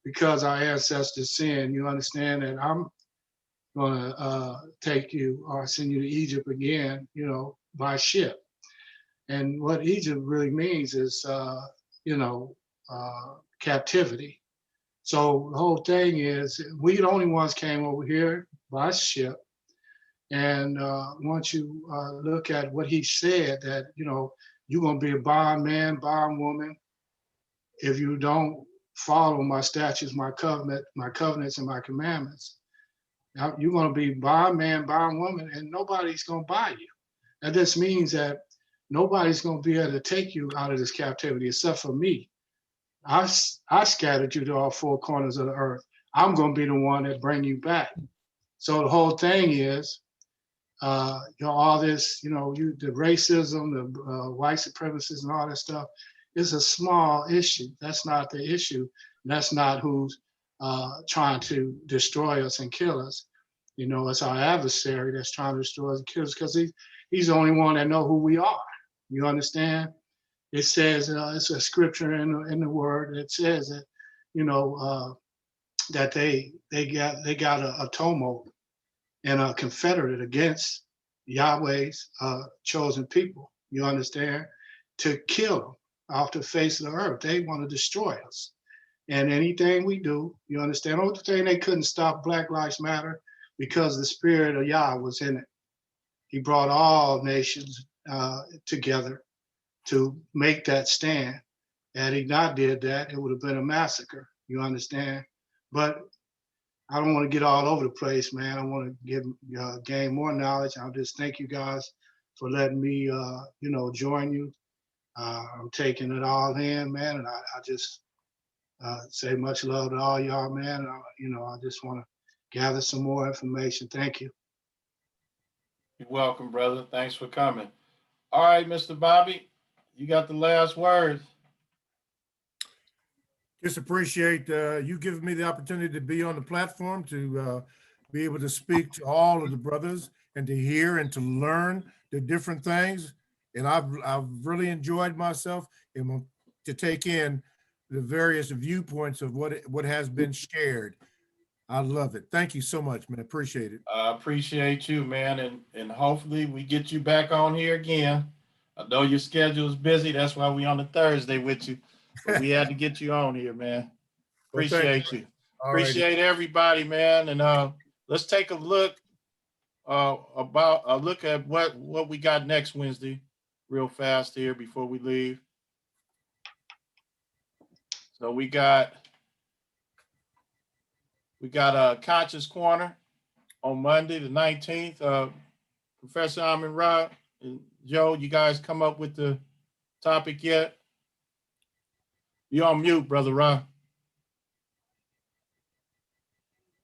because our ancestors sinned, you understand that I'm going to take you or send you to Egypt again, you know, by ship. And what Egypt really means is, you know, captivity. So the whole thing is, we the only ones came over here by ship. And once you look at what he said, that, you know, you're going to be a bondman, bondwoman if you don't follow my statutes, my covenants, and my commandments. Now, you're going to be bondman, bondwoman, and nobody's going to buy you. And this means that nobody's going to be able to take you out of this captivity except for me. I scattered you to all four corners of the earth. I'm going to be the one that bring you back. So the whole thing is, you know, all this, you know, the racism, the white supremacists and all that stuff is a small issue. That's not the issue. That's not who's trying to destroy us and kill us. You know, it's our adversary that's trying to destroy us and kill us, because he's the only one that know who we are. You understand? It says, it's a scripture in the word that says that, you know, that they got a tumult and a confederate against Yahweh's chosen people. You understand? To kill them off the face of the earth. They want to destroy us. And anything we do, you understand? The only thing they couldn't stop Black Lives Matter, because the spirit of Yah was in it. He brought all nations together to make that stand. Had he not did that, it would have been a massacre. You understand? But I don't want to get all over the place, man. I want to gain more knowledge. I'll just thank you guys for letting me, you know, join you. I'm taking it all in, man, and I just say much love to all y'all, man. You know, I just want to gather some more information. Thank you. You're welcome, brother. Thanks for coming. All right, Mr. Bobby, you got the last word. Just appreciate you giving me the opportunity to be on the platform, to be able to speak to all of the brothers and to hear and to learn the different things. And I've really enjoyed myself and to take in the various viewpoints of what has been shared. I love it. Thank you so much, man. Appreciate it. I appreciate you, man, and hopefully we get you back on here again. I know your schedule is busy. That's why we on the Thursday with you. But we had to get you on here, man. Well, Appreciate you. All righty. Appreciate everybody, man. And let's take a look look at what we got next Wednesday, real fast here before we leave. So we got a Conscious Corner on Monday the 19th. Professor Amin Ra and Joe, you guys come up with the topic yet? You're on mute, Brother Ra.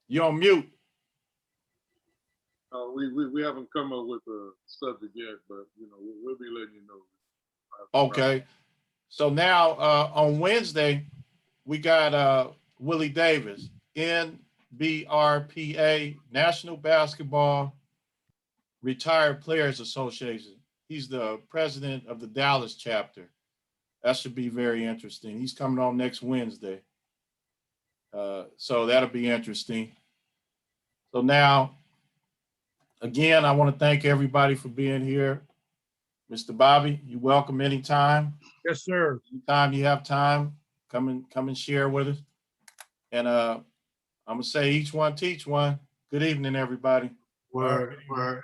You're on mute. We haven't come up with a subject yet, but you know we'll be letting you know. Okay. So now on Wednesday, we got Willie Davis, NBRPA, National Basketball Retired Players Association. He's the president of the Dallas chapter. That should be very interesting. He's coming on next Wednesday. So that'll be interesting. So now, again, I want to thank everybody for being here. Mr. Bobby, you're welcome anytime. Yes, sir. Anytime you have time, come and share with us. And I'm going to say each one teach one. Good evening, everybody. Word, word.